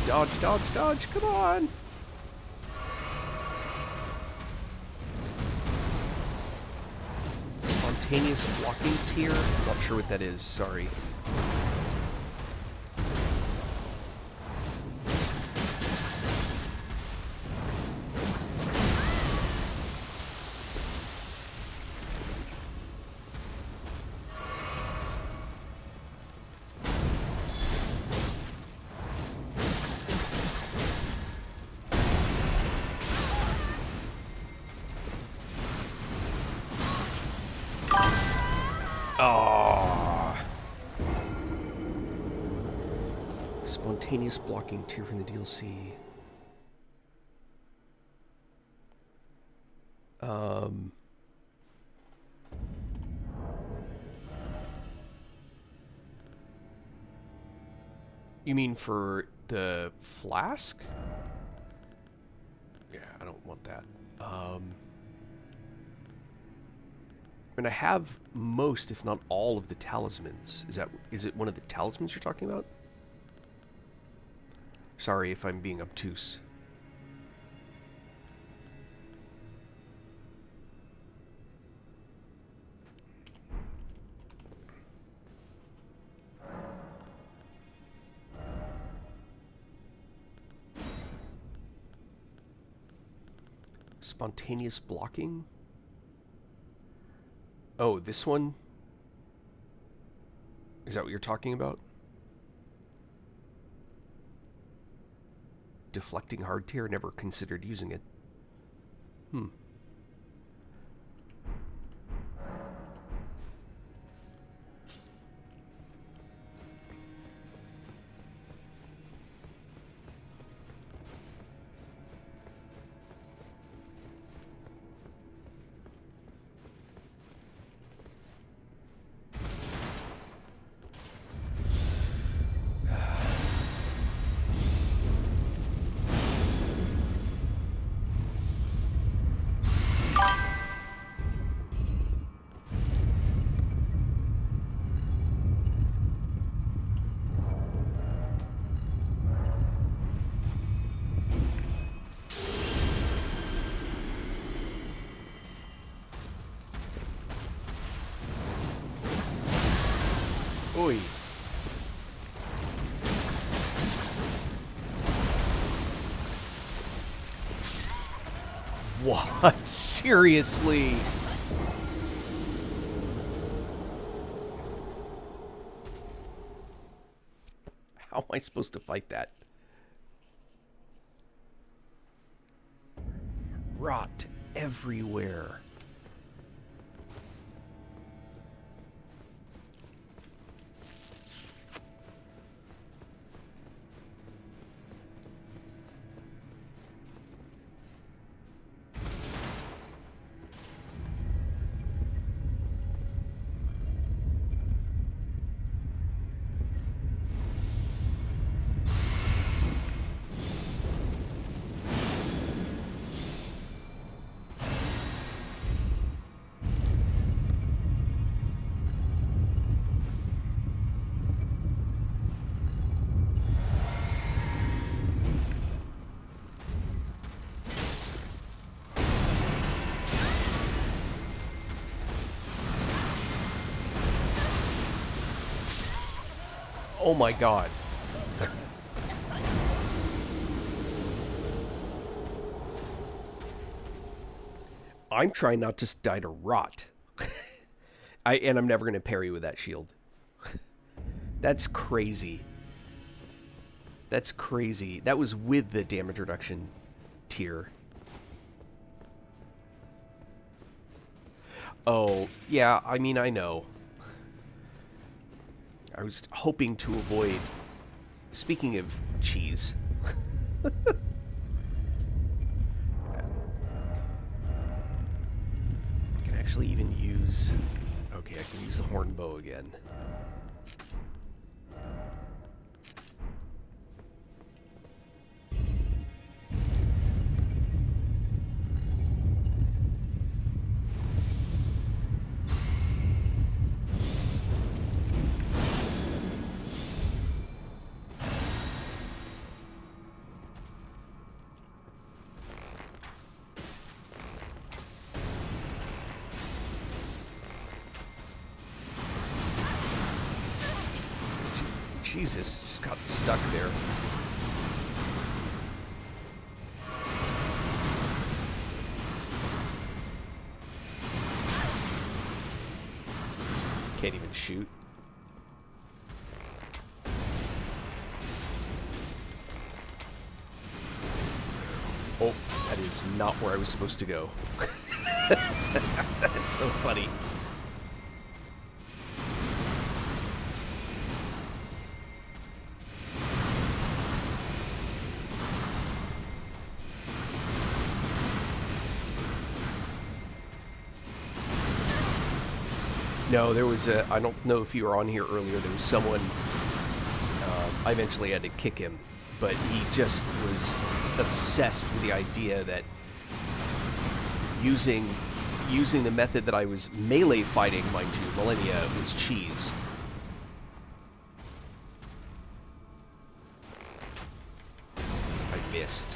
Dodge, dodge, dodge, come on! Spontaneous blocking tier? Not sure what that is, sorry. Oh. Spontaneous blocking tier from the DLC. You mean for the flask? Yeah, I don't want that. And I have most, if not all, of the talismans. Is it one of the talismans you're talking about? Sorry if I'm being obtuse. Spontaneous blocking? Oh, this one? Is that what you're talking about? Deflecting hard tier? Never considered using it. Hmm. Oi. What? Seriously? How am I supposed to fight that? Rot everywhere. Oh my god. I'm trying not to die to rot. And I'm never going to parry with that shield. That's crazy. That's crazy. That was with the damage reduction tier. Oh, yeah, I mean, I know. I was hoping to avoid... Speaking of cheese... I can actually even use... Okay, I can use the horn bow again. Jesus, just got stuck there. Can't even shoot. Oh, that is not where I was supposed to go. That's so funny. No, there was a, I don't know if you were on here earlier, there was someone, I eventually had to kick him, but he just was obsessed with the idea that using the method that I was melee fighting, mind you, Millennia, was cheese. I missed.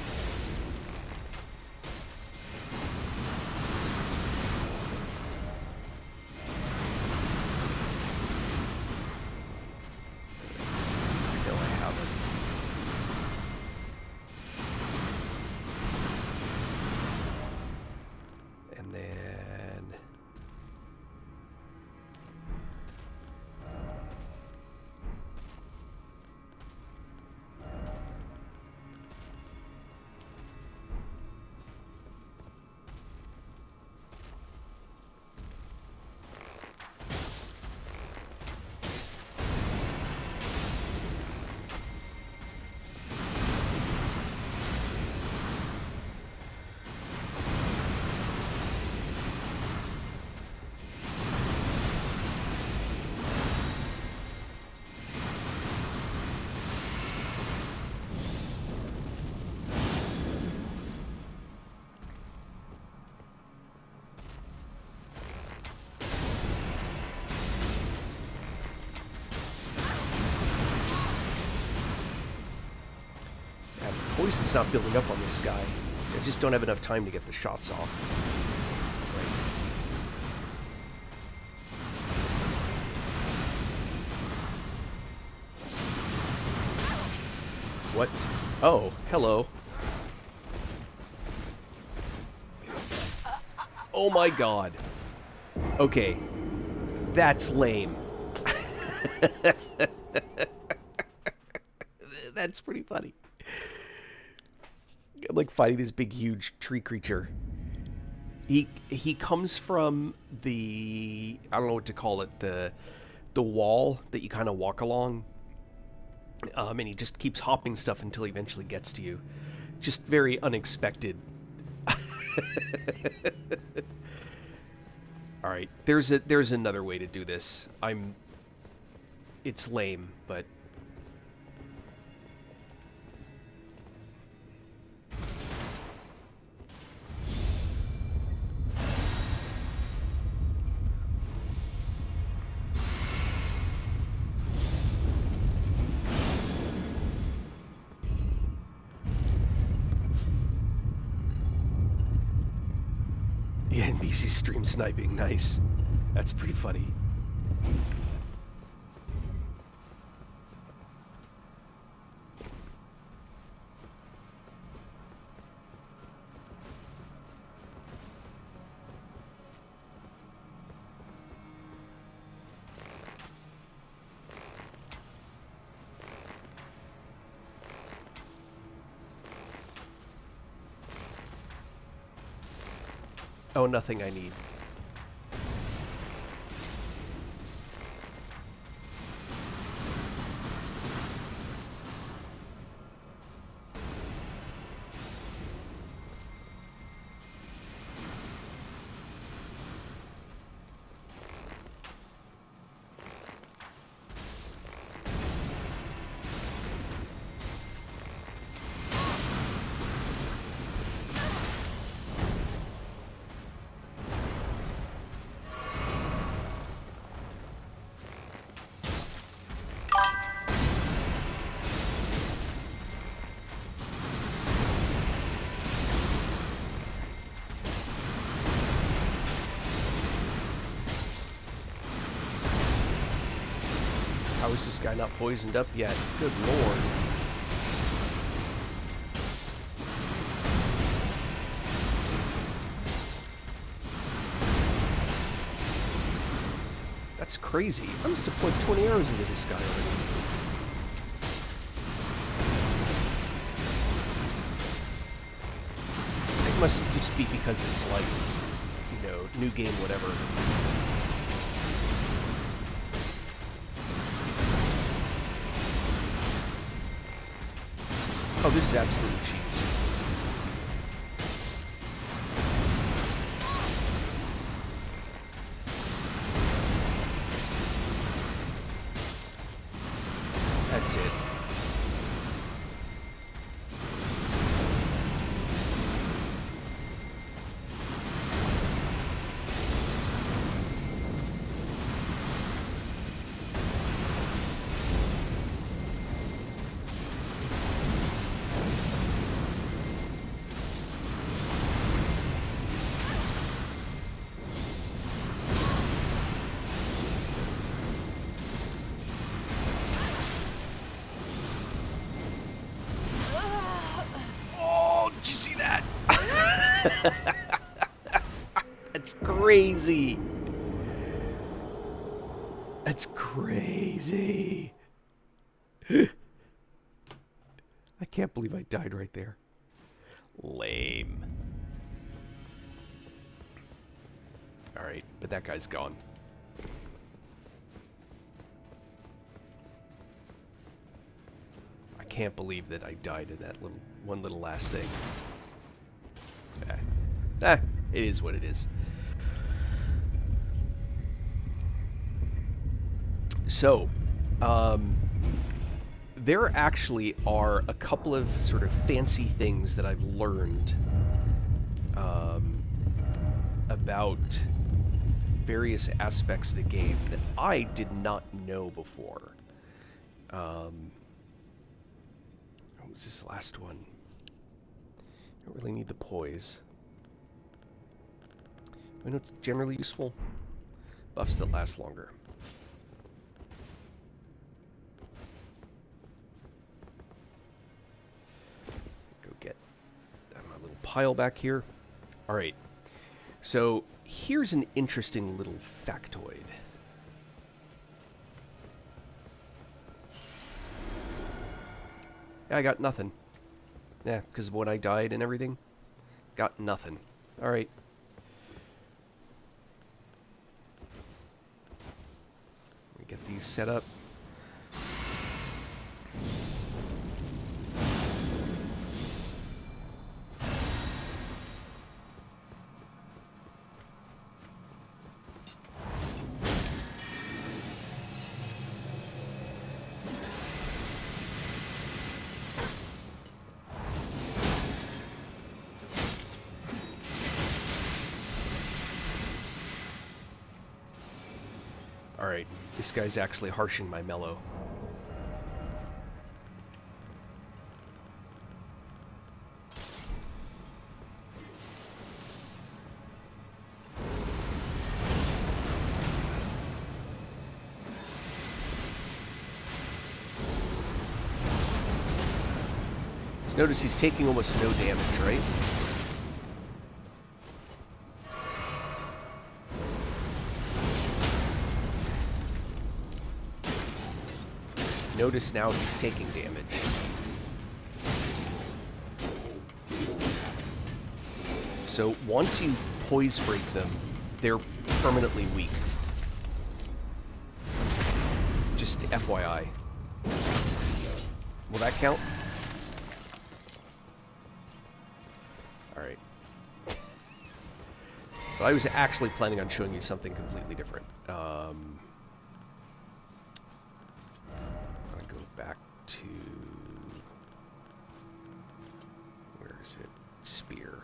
Poison's not building up on this guy. I just don't have enough time to get the shots off. Right. What? Oh, hello. Oh my god. Okay. That's lame. That's pretty funny. I'm like fighting this big, huge tree creature. He comes from the, I don't know what to call it, the wall that you kind of walk along. And he just keeps hopping stuff until he eventually gets to you. Just very unexpected. All right, there's another way to do this. It's lame, but yeah, NBC stream sniping, nice. That's pretty funny. Oh, nothing I need. How is this guy not poisoned up yet? Good lord. That's crazy. I must have put 20 arrows into this guy already. It must just be because it's like, you know, new game, whatever. Oh, this is absolute cheats. That's it. Did you see that? That's crazy. That's crazy. I can't believe I died right there. Lame. Alright, but that guy's gone. I can't believe that I died in that one little last thing. It is what it is. So, there actually are a couple of sort of fancy things that I've learned about various aspects of the game that I did not know before. What was this last one? I don't really need the poise. I know it's generally useful. Buffs that last longer. Go get my little pile back here. Alright. So, here's an interesting little factoid. Yeah, I got nothing. Yeah, because when I died and everything, got nothing. Alright. We get these set up. Alright, this guy's actually harshing my mellow. Just notice he's taking almost no damage, right? Notice now he's taking damage. So once you poise break them, they're permanently weak. Just FYI. Will that count? Alright. But I was actually planning on showing you something completely different. Back to, where is it? Spear.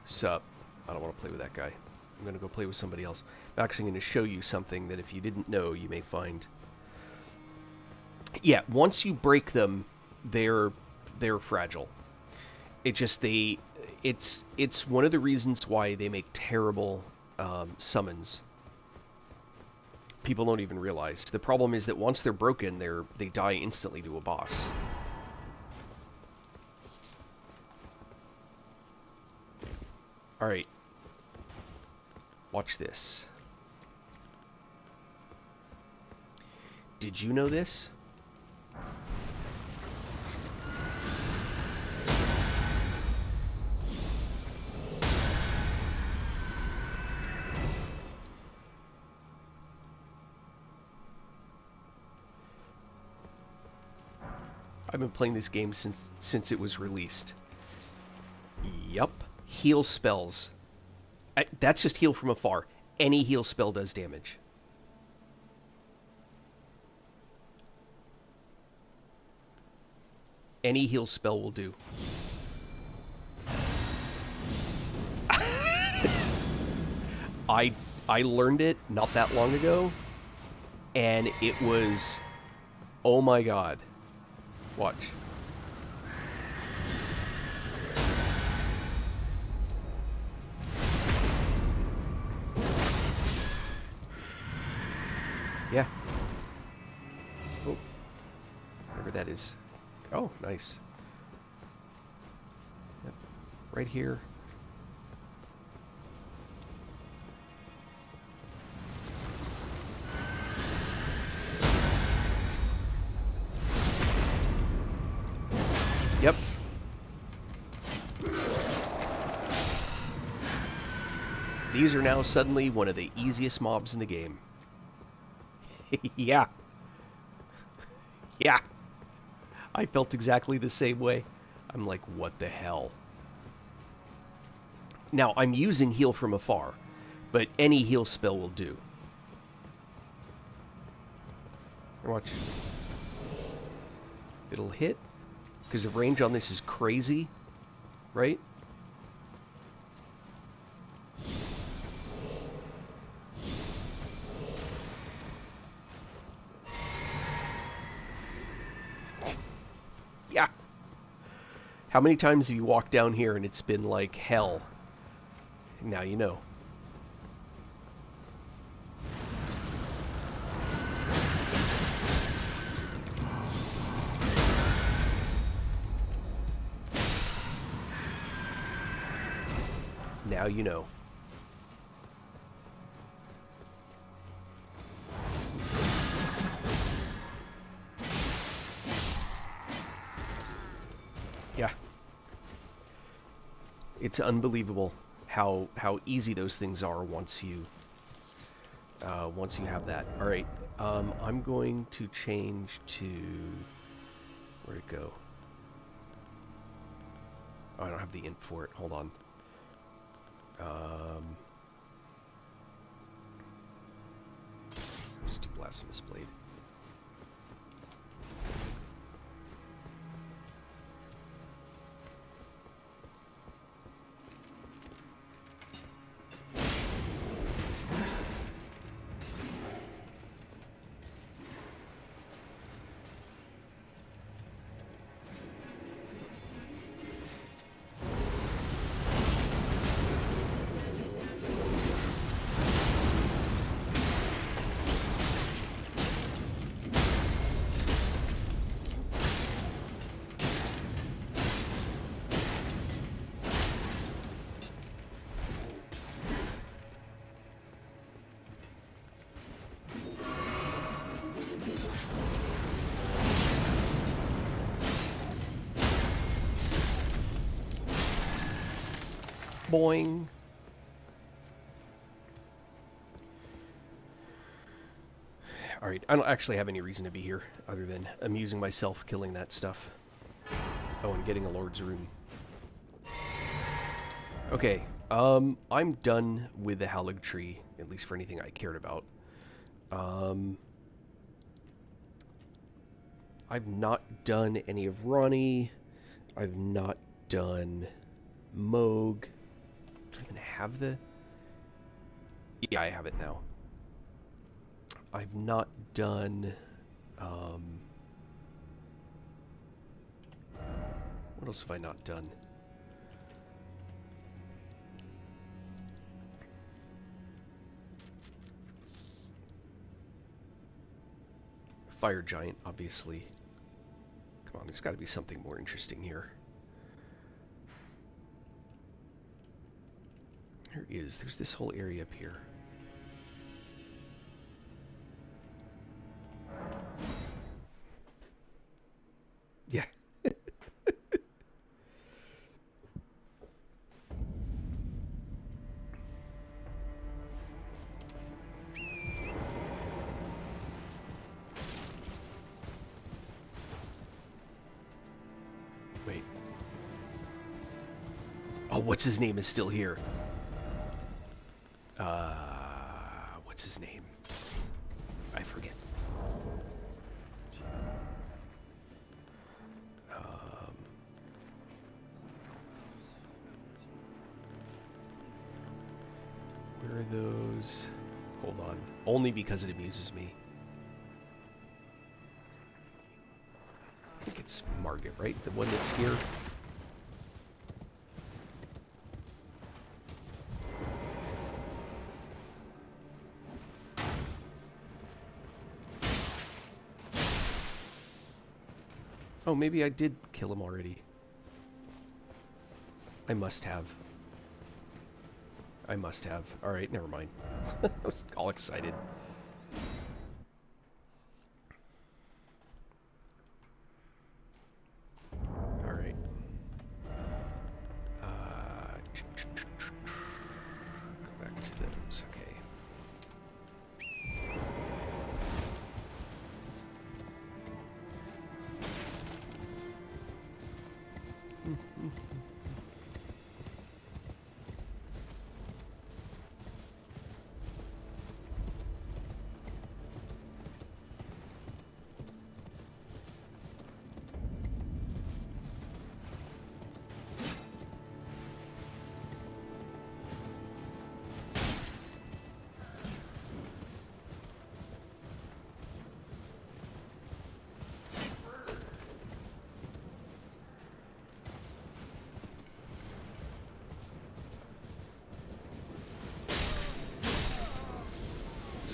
Sup. I don't want to play with that guy. I'm going to go play with somebody else. I'm actually going to show you something that if you didn't know, you may find. Yeah, once you break them, they're fragile. It just, it's one of the reasons why they make terrible summons. People don't even realize. The problem is that once they're broken, they die instantly to a boss. Alright. Watch this. Did you know this? I've been playing this game since it was released. Yup. Heal spells. That's just heal from afar. Any heal spell does damage. Any heal spell will do. I learned it not that long ago, and it was, oh my god. Watch. Yeah. Oh. Whatever that is. Oh, nice. Yep. Right here. Yep. These are now suddenly one of the easiest mobs in the game. Yeah. Yeah. I felt exactly the same way. I'm like, what the hell? Now, I'm using heal from afar, but any heal spell will do. Watch. It'll hit, because the range on this is crazy, right? Yeah. How many times have you walked down here and it's been like hell? Now you know. Now you know. Yeah. It's unbelievable how easy those things are once you have that. All right. I'm going to change to where'd it go? Oh, I don't have the int for it. Hold on. Just do Blasphemous Blade. Boing. Alright, I don't actually have any reason to be here other than amusing myself killing that stuff. Oh, and getting a Lord's Rune. Okay, I'm done with the Halig Tree, at least for anything I cared about. I've not done any of Ronnie. I've not done Moog. Do I even have the... Yeah, I have it now. I've not done... what else have I not done? Fire giant, obviously. Come on, there's got to be something more interesting here. There is. There's this whole area up here. Yeah. Wait. Oh, what's his name is still here. What's his name? I forget. Where are those? Hold on. Only because it amuses me. I think it's Margit, right? The one that's here. Oh, maybe I did kill him already. I must have. I must have. Alright, never mind. I was all excited. Alright. Go back to those, okay.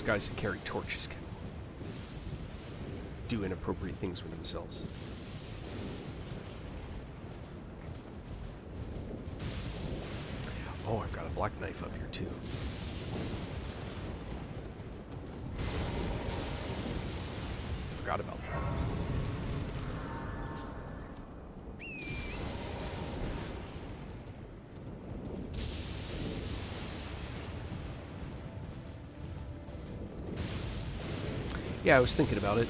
Guys that carry torches can do inappropriate things with themselves. Oh, I've got a black knife up here too. Forgot about that. Yeah, I was thinking about it.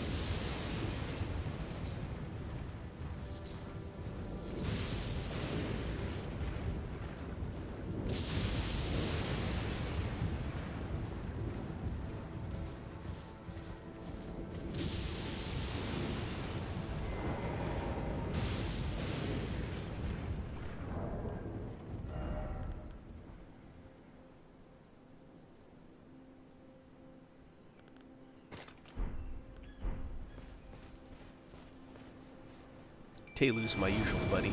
Talu's my usual buddy.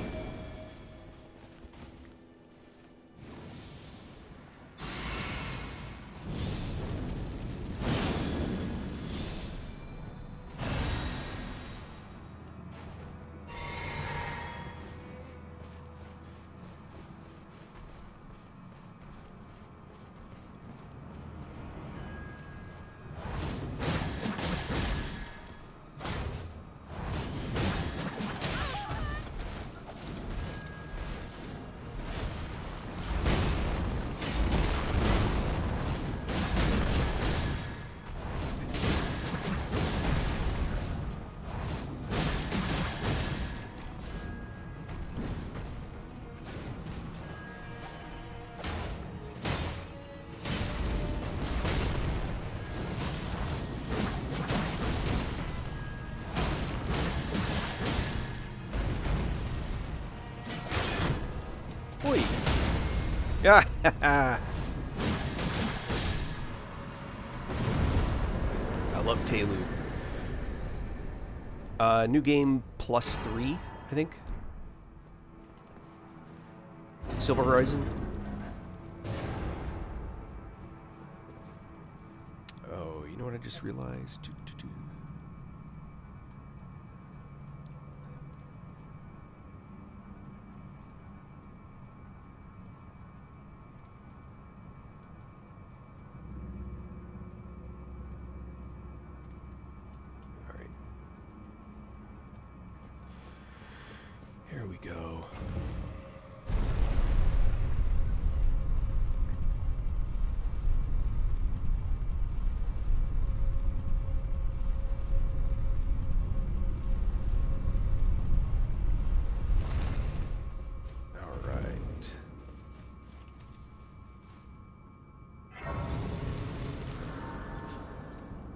Oi. Yeah. I love Talu. New game +3, I think. Silver Horizon. Oh, you know what I just realized? go. All right.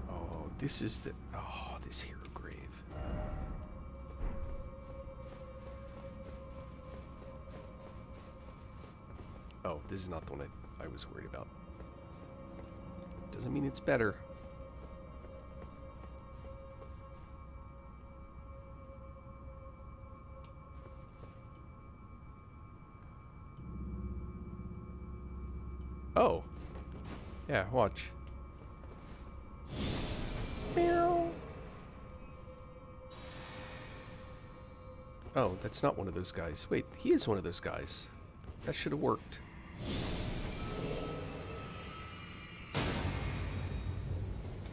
Oh, this is the... Oh, this hero grave. Oh, this is not the one I was worried about. Doesn't mean it's better. Oh. Yeah, watch. Meow. Oh, that's not one of those guys. Wait, he is one of those guys. That should have worked.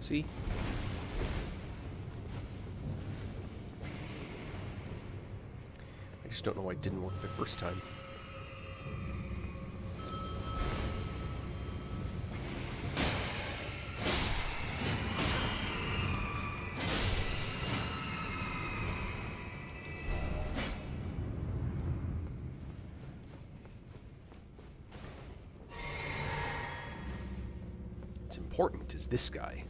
See? I just don't know why it didn't work the first time. What's important is this guy.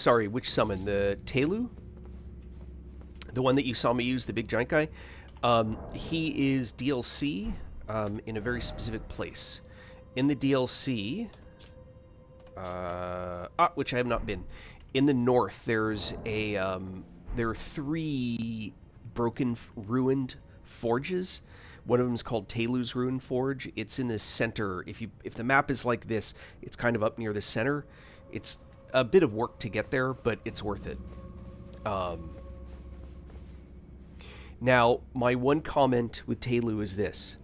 Which summon? The Telu? The one that you saw me use, the big giant guy? He is DLC in a very specific place. In the DLC, which I have not been. In the north, there's a, there are 3 broken, ruined forges. One of them is called Telu's Ruined Forge. It's in the center. If the map is like this, it's kind of up near the center. It's a bit of work to get there, but it's worth it. Now, my one comment with Telu is this.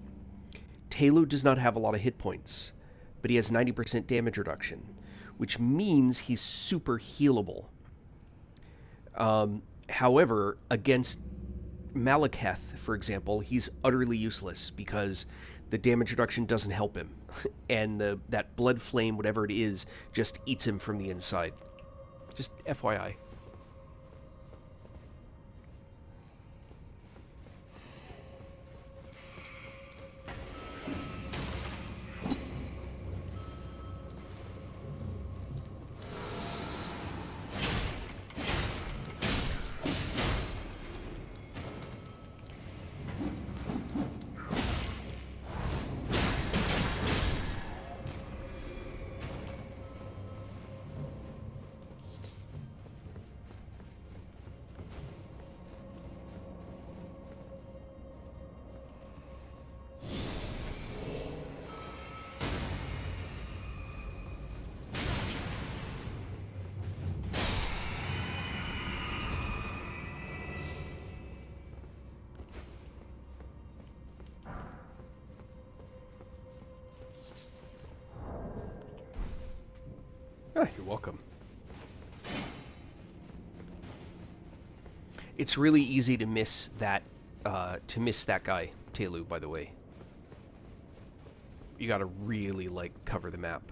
Telu does not have a lot of hit points, but he has 90% damage reduction, which means he's super healable. However, against Malekith, for example, he's utterly useless because the damage reduction doesn't help him. And that blood flame, whatever it is, just eats him from the inside. Just FYI. You're welcome. It's really easy to miss that guy, Telu, by the way. You gotta really, like, cover the map.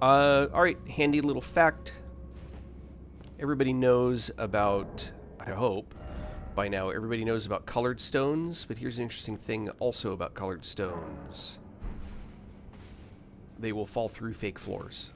Alright, handy little fact. Everybody knows about, I hope, by now, everybody knows about colored stones, but here's an interesting thing also about colored stones. they will fall through fake floors.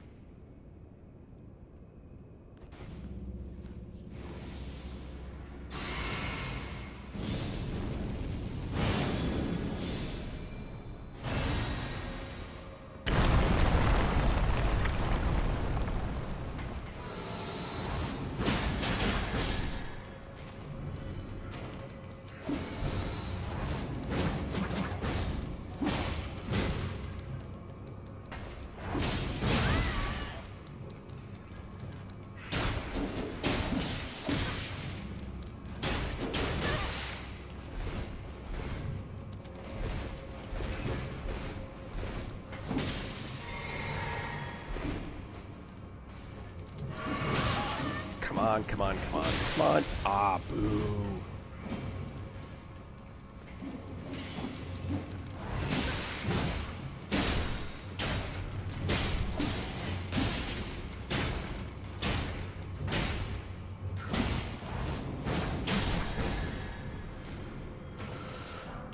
Come on, come on, come on, come on. Ah, boo.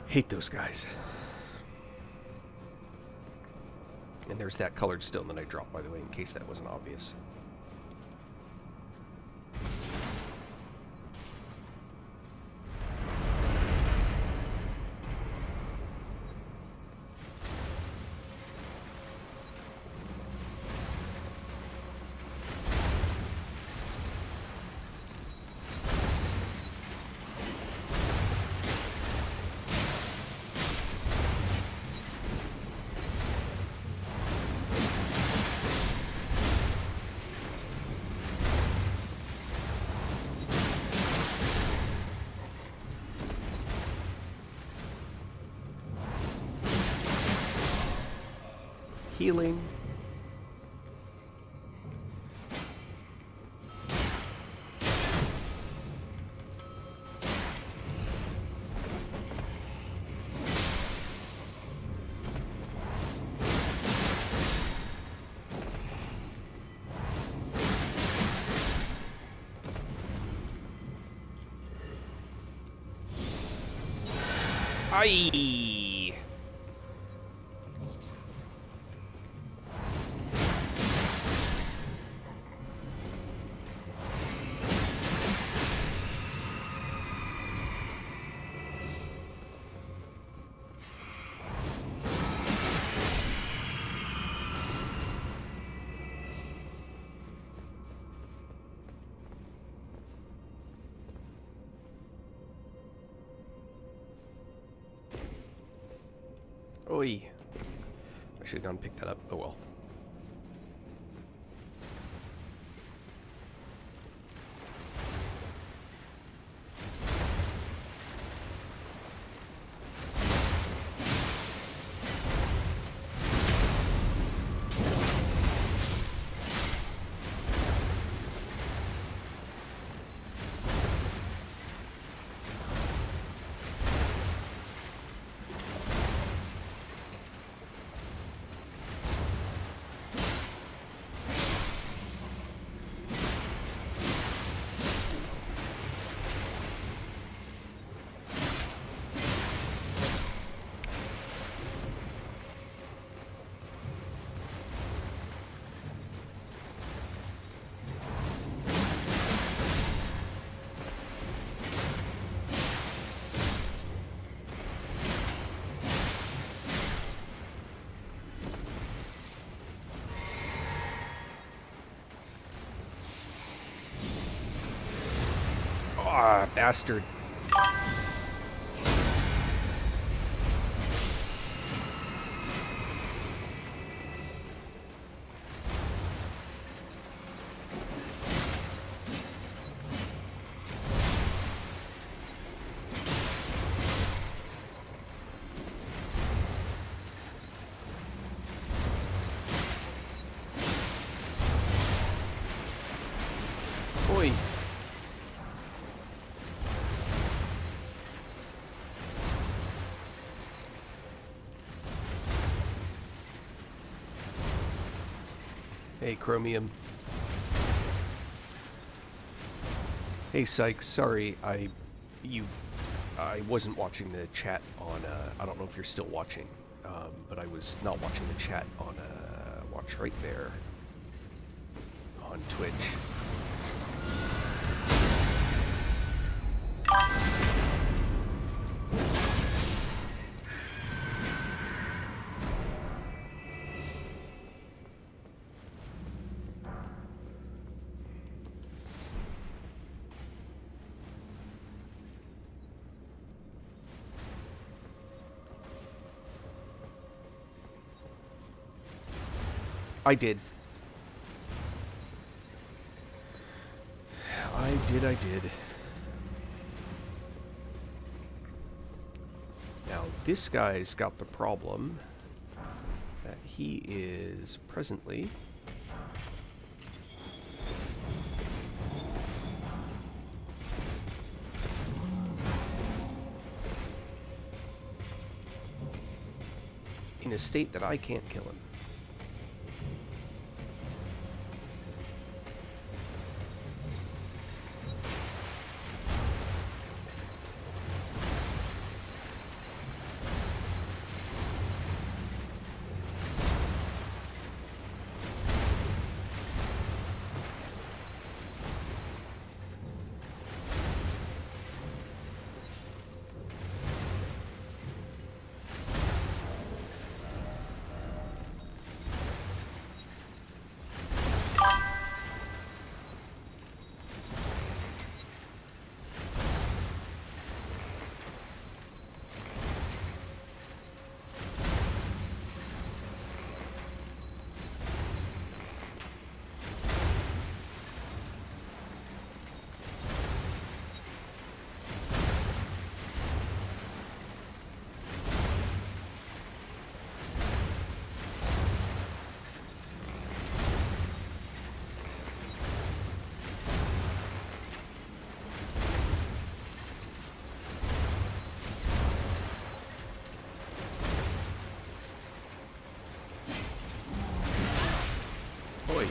Hate those guys. And there's that colored stone that I dropped, by the way, in case that wasn't obvious. Healing. Aye. Oi. I should have gone and picked that up. Oh well. Ah, bastard. Oi. Hey, Chromium. Hey, Sykes. Sorry, I wasn't watching the chat on. I don't know if you're still watching, but I was not watching the chat on Watch right there. On Twitch. I did. I did. Now, this guy's got the problem that he is presently in a state that I can't kill him. Oi.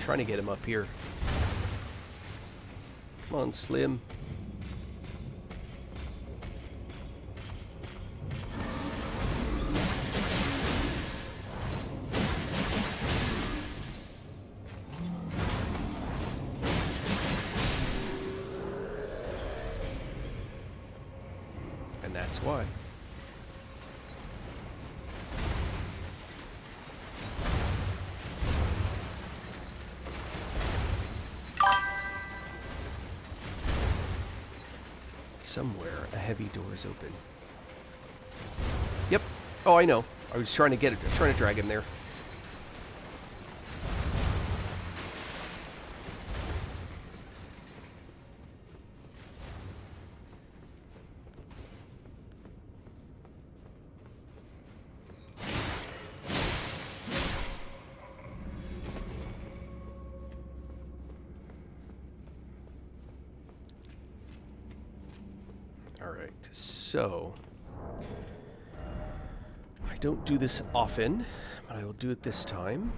Trying to get him up here. Come on, Slim. And that's why. Somewhere a heavy door is open. Yep. Oh, I know. I was trying to get it, trying to drag him there. Alright, so I don't do this often, but I will do it this time.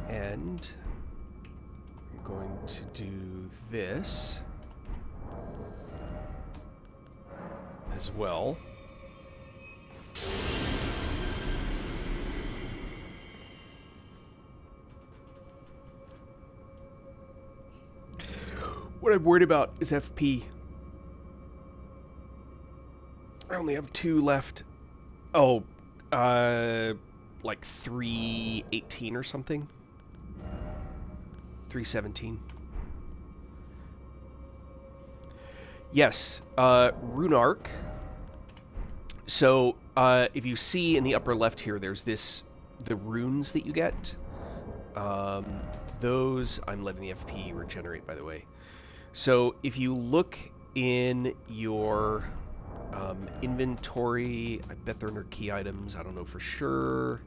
And I'm going to do this as well. What I'm worried about is FP. I only have 2 left. Oh, like 318 or something. 317. Yes, Rune Arc. So, if you see in the upper left here, there's the runes that you get. Those, I'm letting the FP regenerate, by the way. So if you look in your inventory, I bet they're under key items. I don't know for sure.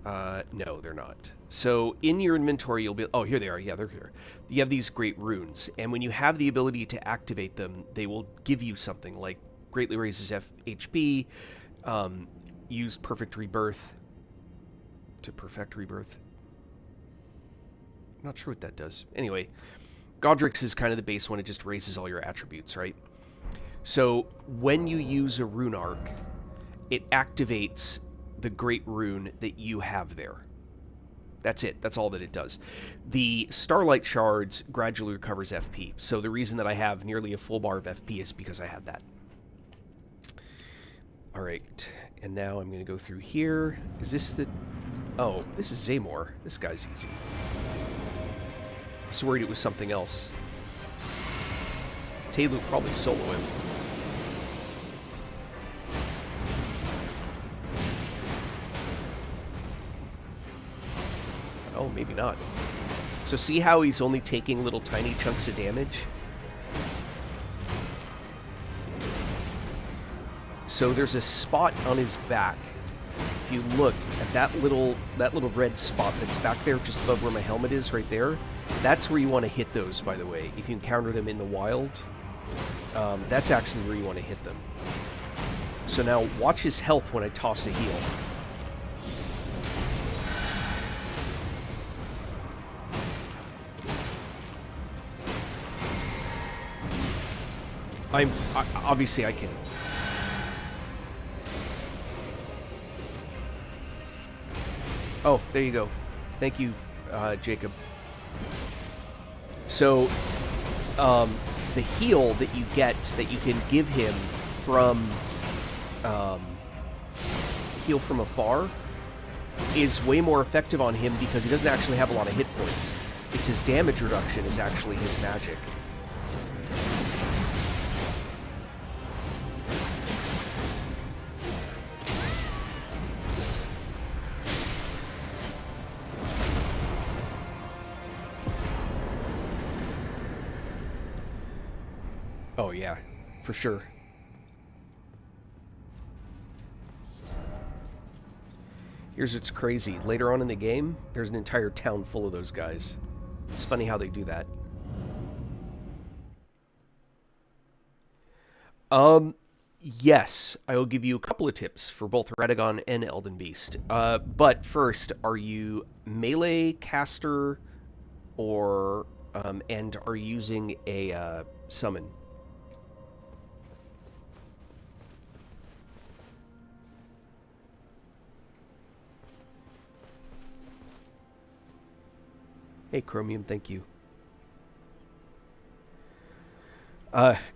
No, they're not. So in your inventory, you'll be... Oh, here they are. Yeah, they're here. You have these great runes. And when you have the ability to activate them, they will give you something like greatly raises HP, use Perfect Rebirth, to perfect rebirth. Not sure what that does. Anyway, Godric's is kind of the base one. It just raises all your attributes, right? So when you use a rune arc, it activates the great rune that you have there. That's it. That's all that it does. The Starlight Shards gradually recovers FP. So the reason that I have nearly a full bar of FP is because I had that. Alright. And now I'm going to go through here. Is this the... Oh, this is Zaymor. This guy's easy. I was worried it was something else. Taylor would probably solo him. Oh, maybe not. So see how he's only taking little tiny chunks of damage? So there's a spot on his back. If you look at that little red spot that's back there just above where my helmet is right there, that's where you want to hit those, by the way. If you encounter them in the wild, that's actually where you want to hit them. So now watch his health when I toss a heal. Obviously I can. Oh, there you go. Thank you, Jacob. So, the heal that you get, that you can give him from, heal from afar, is way more effective on him because he doesn't actually have a lot of hit points. It's his damage reduction is actually his magic. Oh yeah, for sure. Here's what's crazy. Later on in the game, there's an entire town full of those guys. It's funny how they do that. Yes, I will give you a couple of tips for both Radagon and Elden Beast. But first, are you melee caster or and are you using a summon? Hey, Chromium, thank you.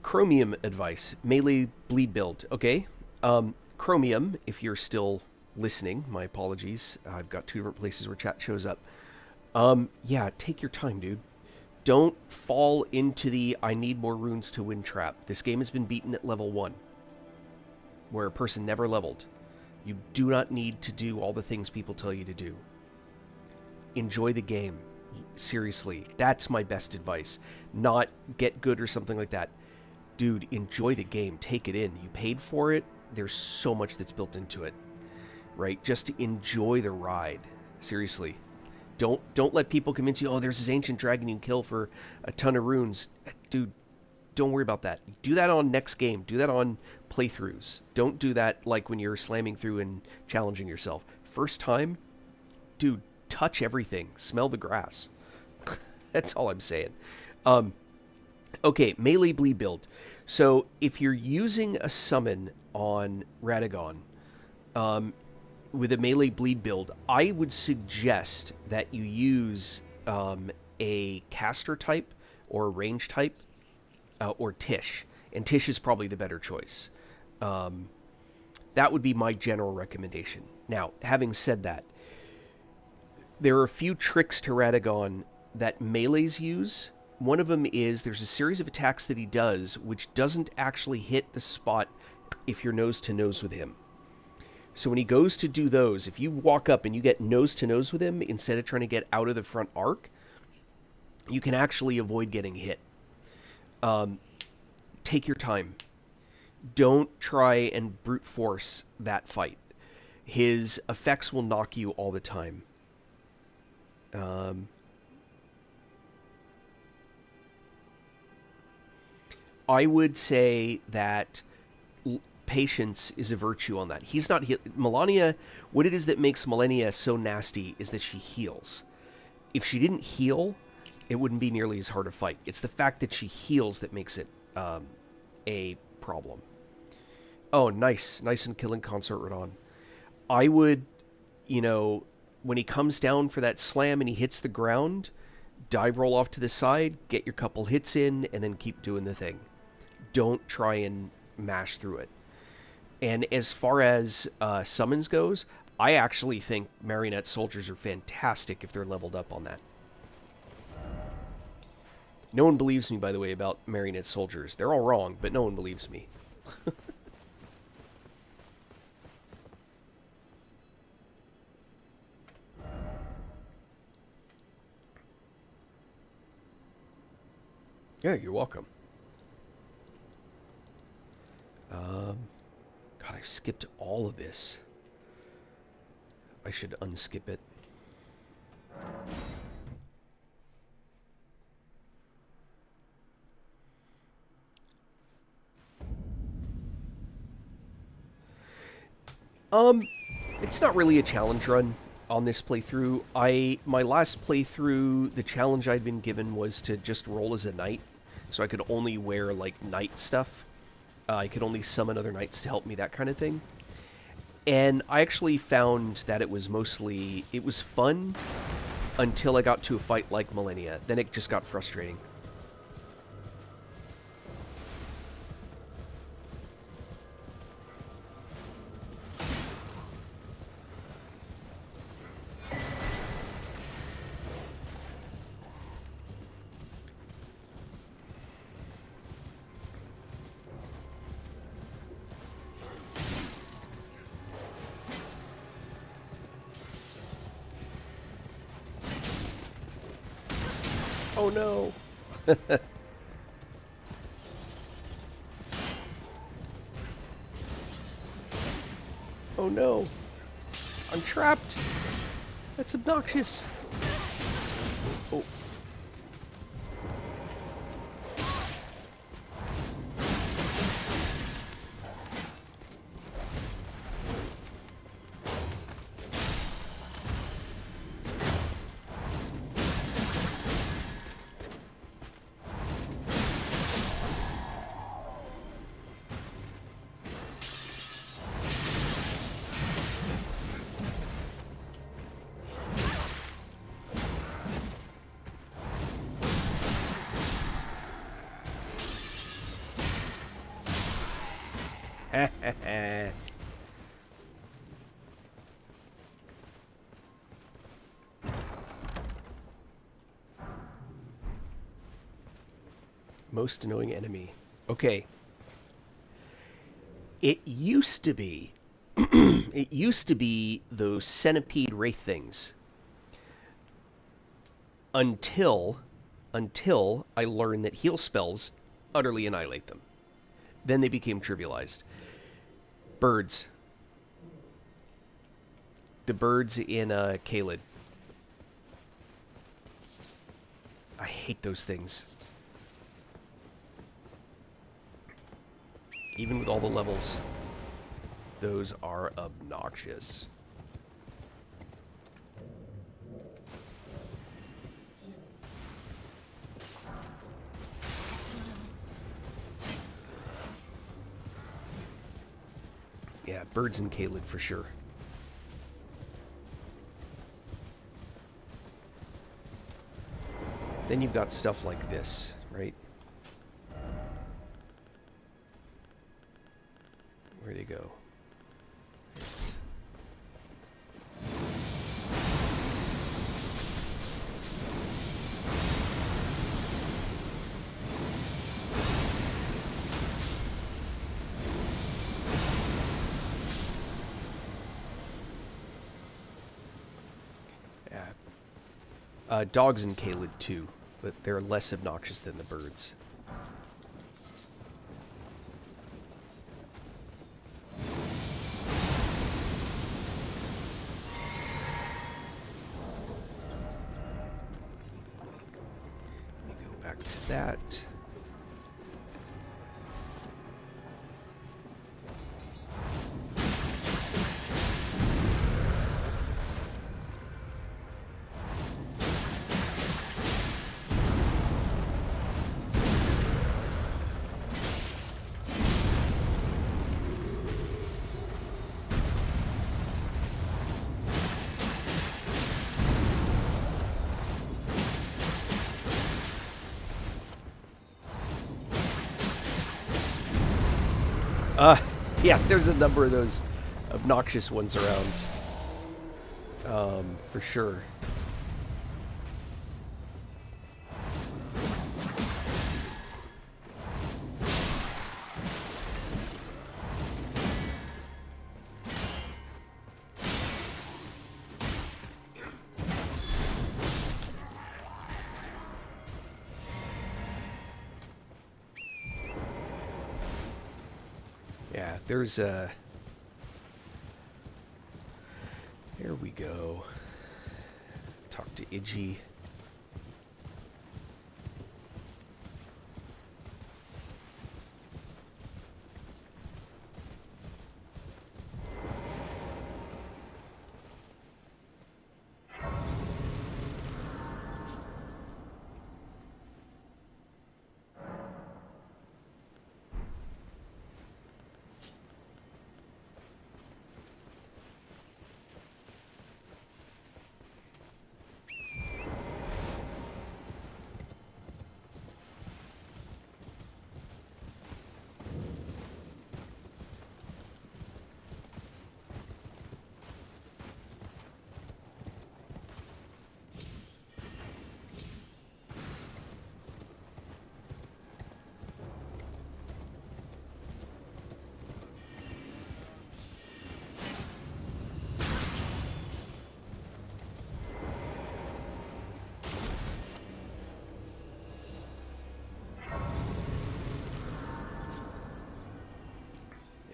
Chromium advice. Melee bleed build. Okay. Chromium, if you're still listening, my apologies. I've got two different places where chat shows up. Yeah, take your time, dude. Don't fall into the I need more runes to win trap. This game has been beaten at level 1, where a person never leveled. You do not need to do all the things people tell you to do. Enjoy the game. Seriously, that's my best advice. Not get good or something like that. Dude, enjoy the game. Take it in. You paid for it. There's so much that's built into it. Right? Just enjoy the ride. Seriously. Don't let people convince you, oh, there's this ancient dragon you can kill for a ton of runes. Dude, don't worry about that. Do that on next game. Do that on playthroughs. Don't do that like when you're slamming through and challenging yourself. First time, dude, touch everything. Smell the grass. That's all I'm saying. Okay, melee bleed build. So if you're using a summon on Radagon with a melee bleed build, I would suggest that you use a caster type or a range type or Tish. And Tish is probably the better choice. That would be my general recommendation. Now, having said that, there are a few tricks to Radagon that melees use. One of them is there's a series of attacks that he does which doesn't actually hit the spot if you're nose to nose with him. So when he goes to do those, if you walk up and you get nose to nose with him instead of trying to get out of the front arc, you can actually avoid getting hit. Take your time. Don't try and brute force that fight. His effects will knock you all the time. I would say that patience is a virtue on that. He's not Melania. What it is that makes Melania so nasty is that she heals. If she didn't heal, it wouldn't be nearly as hard to fight. It's the fact that she heals that makes it a problem. Oh, nice and killing consort right on. I would, you know, when he comes down for that slam and he hits the ground, dive roll off to the side, get your couple hits in, and then keep doing the thing. Don't try and mash through it. And as far as summons goes, I actually think marionette soldiers are fantastic if they're leveled up on that. No one believes me, by the way, about marionette soldiers. They're all wrong, but no one believes me. Yeah, you're welcome. God, I skipped all of this. I should unskip it. It's not really a challenge run on this playthrough. My last playthrough, the challenge I'd been given was to just roll as a knight, so I could only wear like knight stuff. I could only summon other knights to help me, that kind of thing. And I actually found that it was fun until I got to a fight like Millennia. Then it just got frustrating. Oh no! Oh no! I'm trapped! That's obnoxious! Oh. Most annoying enemy. Okay. It used to be those centipede wraith things. Until I learned that heal spells utterly annihilate them. Then they became trivialized. Birds. The birds in Caelid. I hate those things. Even with all the levels, those are obnoxious. Yeah, birds in Caelid for sure. Then you've got stuff like this, right? Where'd they go? Yeah. Dogs in Caelid too, but they're less obnoxious than the birds. Back to that. Yeah, there's a number of those obnoxious ones around. For sure. Yeah, there's a... There we go. Talk to Iggy.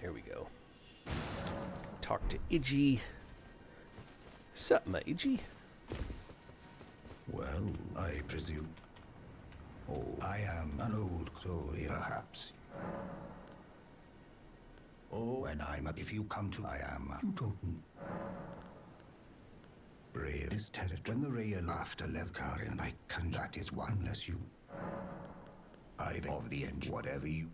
There we go. Talk to Iggy. Sup, my Iggy? Well, I presume. Oh, I am an old soul, perhaps. Oh, and if you come to, I am a totem. Brave is territory. When the real after Levkar and I can, that is one less you. I've of the end, whatever you.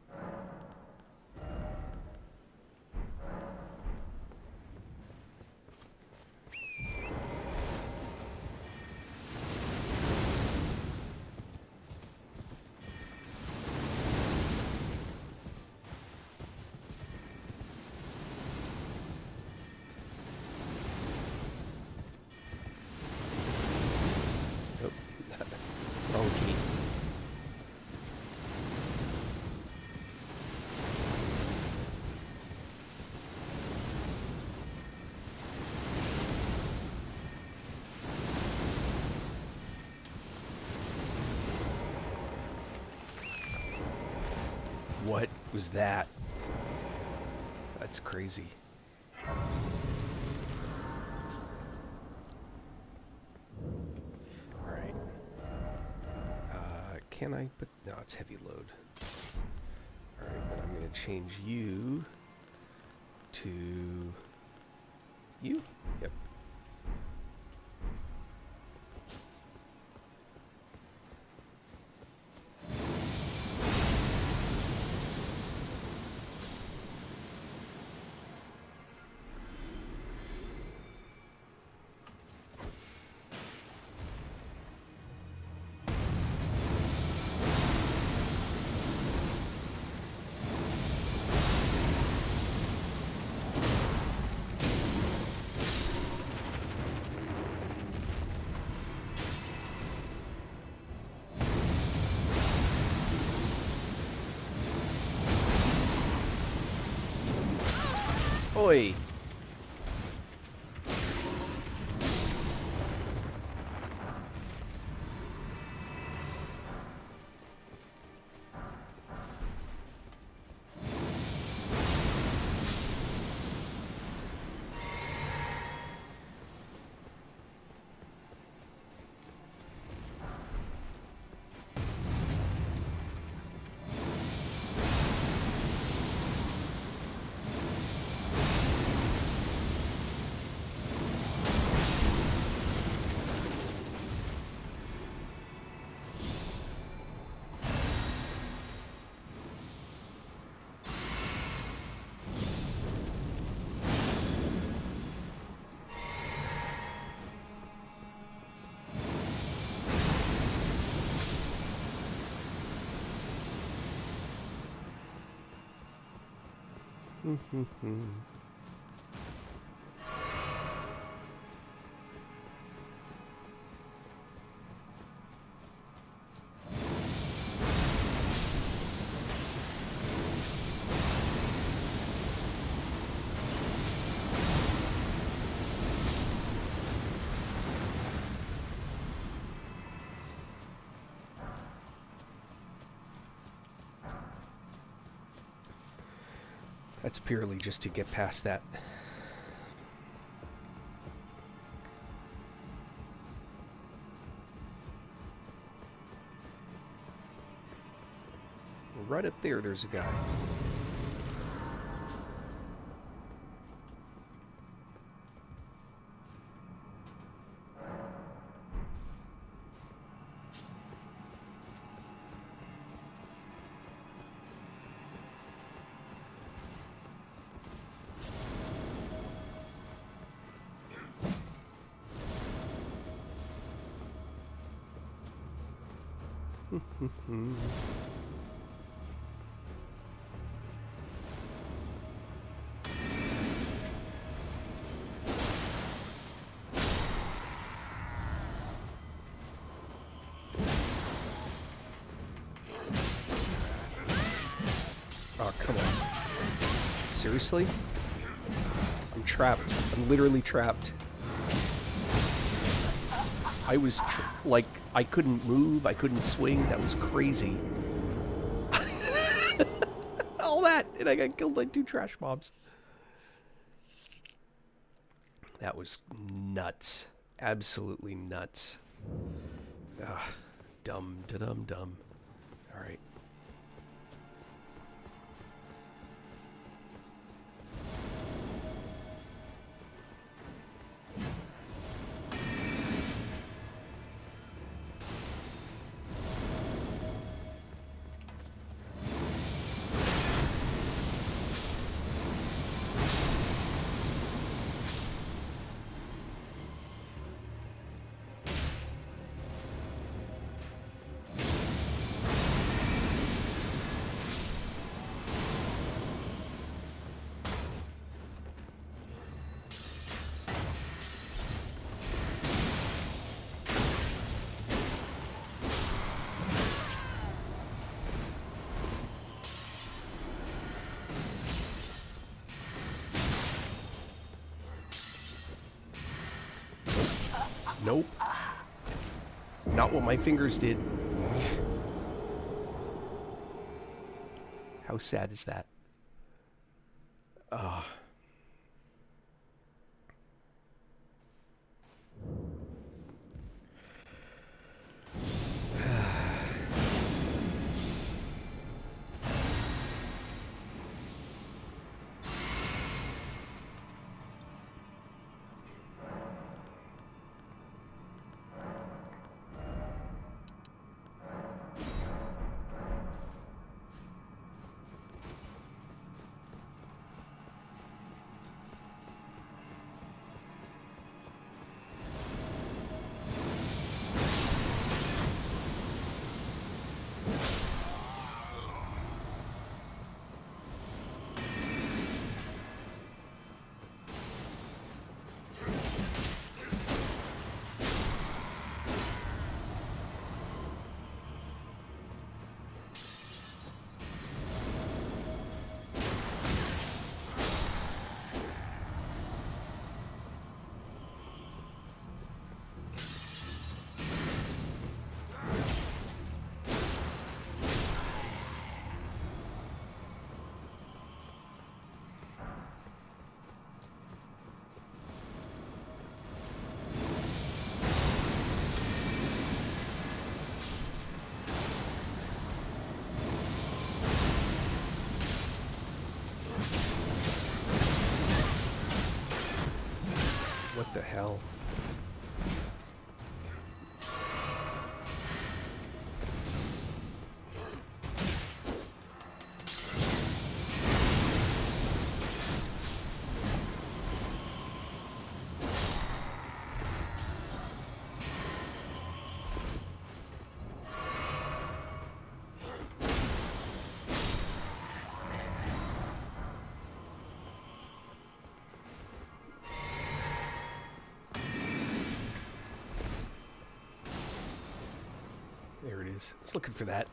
Oh, wrong key. What was that? That's crazy. Alright. Can I put... No, it's heavy load. Alright, then I'm going to change you to... You? Yep. Oi! That's purely just to get past that. Right up there, there's a guy. Oh, come on. Seriously? I'm trapped. I'm literally trapped. I was, like, I couldn't move, I couldn't swing, that was crazy. All that, and I got killed by 2 trash mobs. That was nuts. Absolutely nuts. Ah, dumb, da-dum, dumb. Alright. Nope. It's not what my fingers did. How sad is that? Ah. What the hell? is. I was looking for that.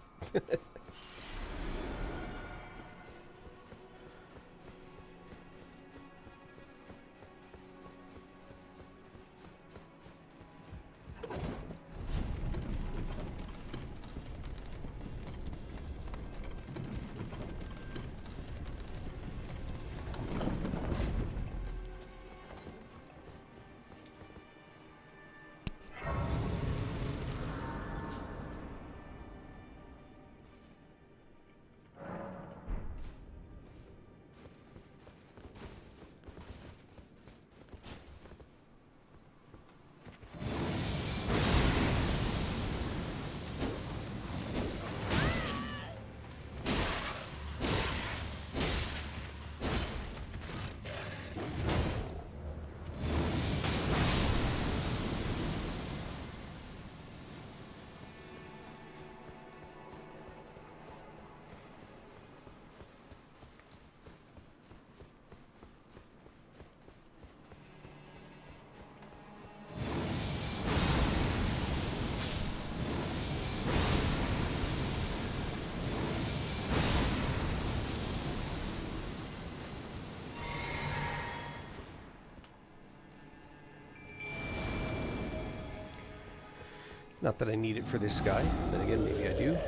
Not that I need it for this guy. Then again, maybe I do.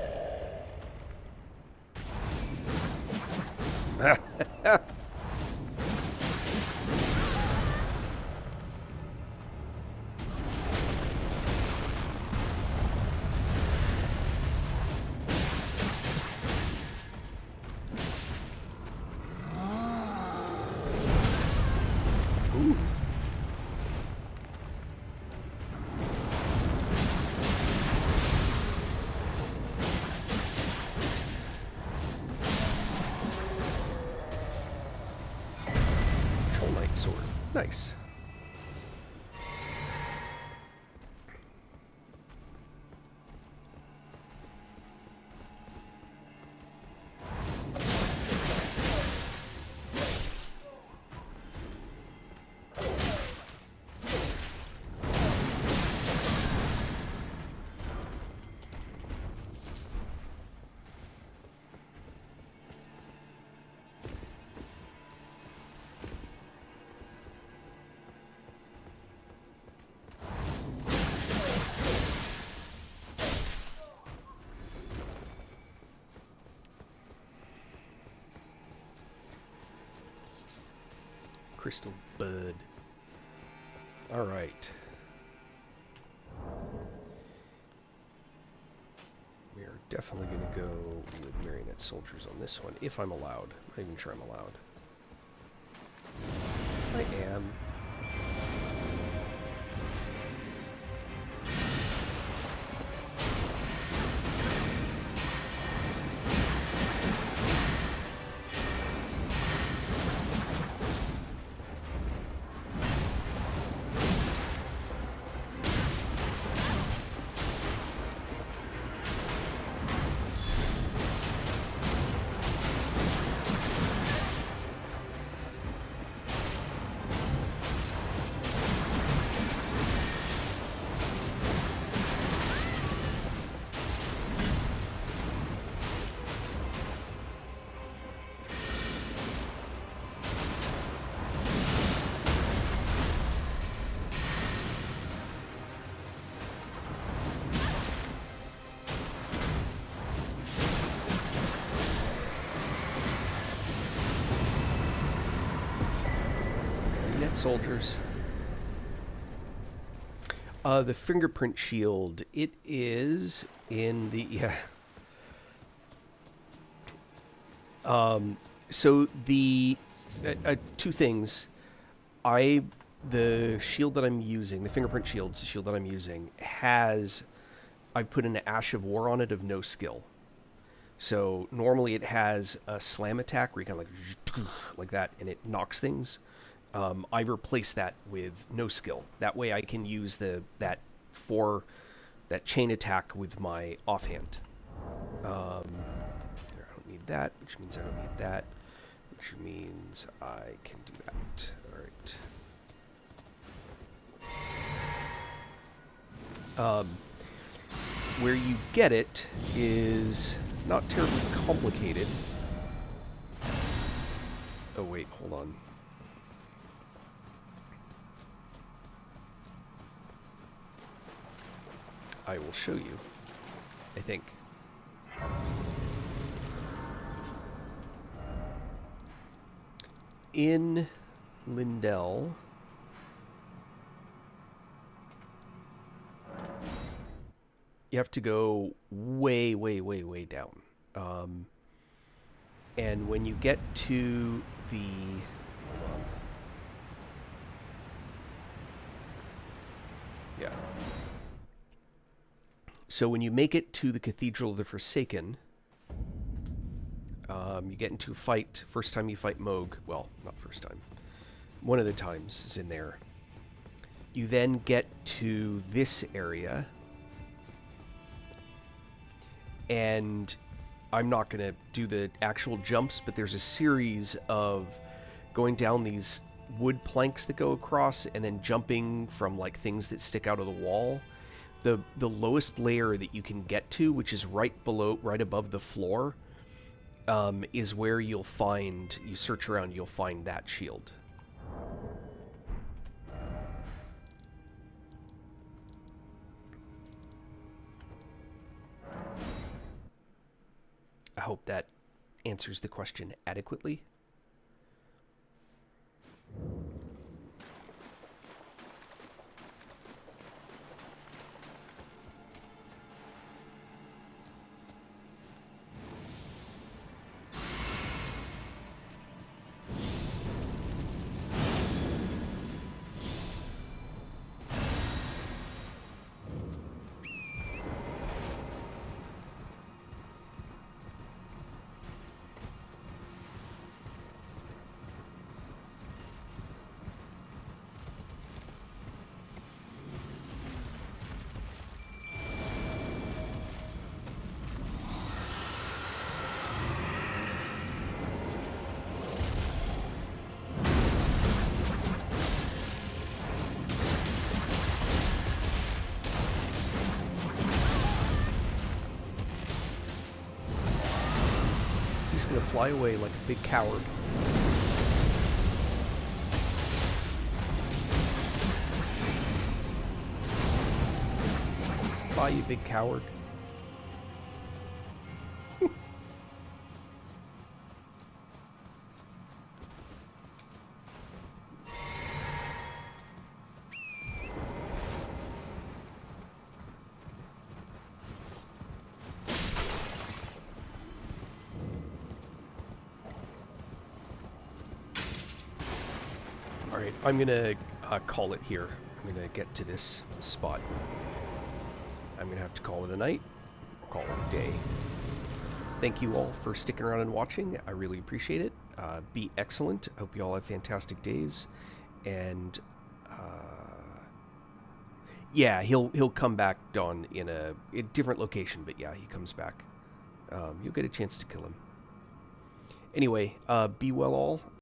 Ooh. Sword. Nice. Crystal Bud. All right. We are definitely going to go with marionette soldiers on this one, if I'm allowed. I'm not even sure I'm allowed. I am. Soldiers. The fingerprint shield. It is in the so the two things. The shield that I'm using, the fingerprint shield that I'm using, I put an Ash of War on it of no skill. So normally it has a slam attack where you kind of like that, and it knocks things. I replace that with no skill. That way I can use that chain attack with my offhand. I don't need that, which means I don't need that, which means I can do that. All right. where you get it is not terribly complicated. Oh wait, hold on. I will show you, I think. In Lindell, you have to go way, way, way, way down. And when you get to the... Hold on. Yeah. So when you make it to the Cathedral of the Forsaken, you get into a fight. First time you fight Moog. Well, not first time. One of the times is in there. You then get to this area. And I'm not going to do the actual jumps, but there's a series of going down these wood planks that go across and then jumping from like things that stick out of the wall. The lowest layer that you can get to, which is right above the floor, is where you'll find, you search around, you'll find that shield. I hope that answers the question adequately. He's gonna fly away like a big coward. Bye, you big coward. Alright, I'm gonna call it here. I'm gonna get to this spot. I'm gonna have to call it a night, or call it a day. Thank you all for sticking around and watching. I really appreciate it. Be excellent. I hope you all have fantastic days. And yeah, he'll come back, Dawn, in a different location, but yeah, he comes back. You'll get a chance to kill him. Anyway, be well all.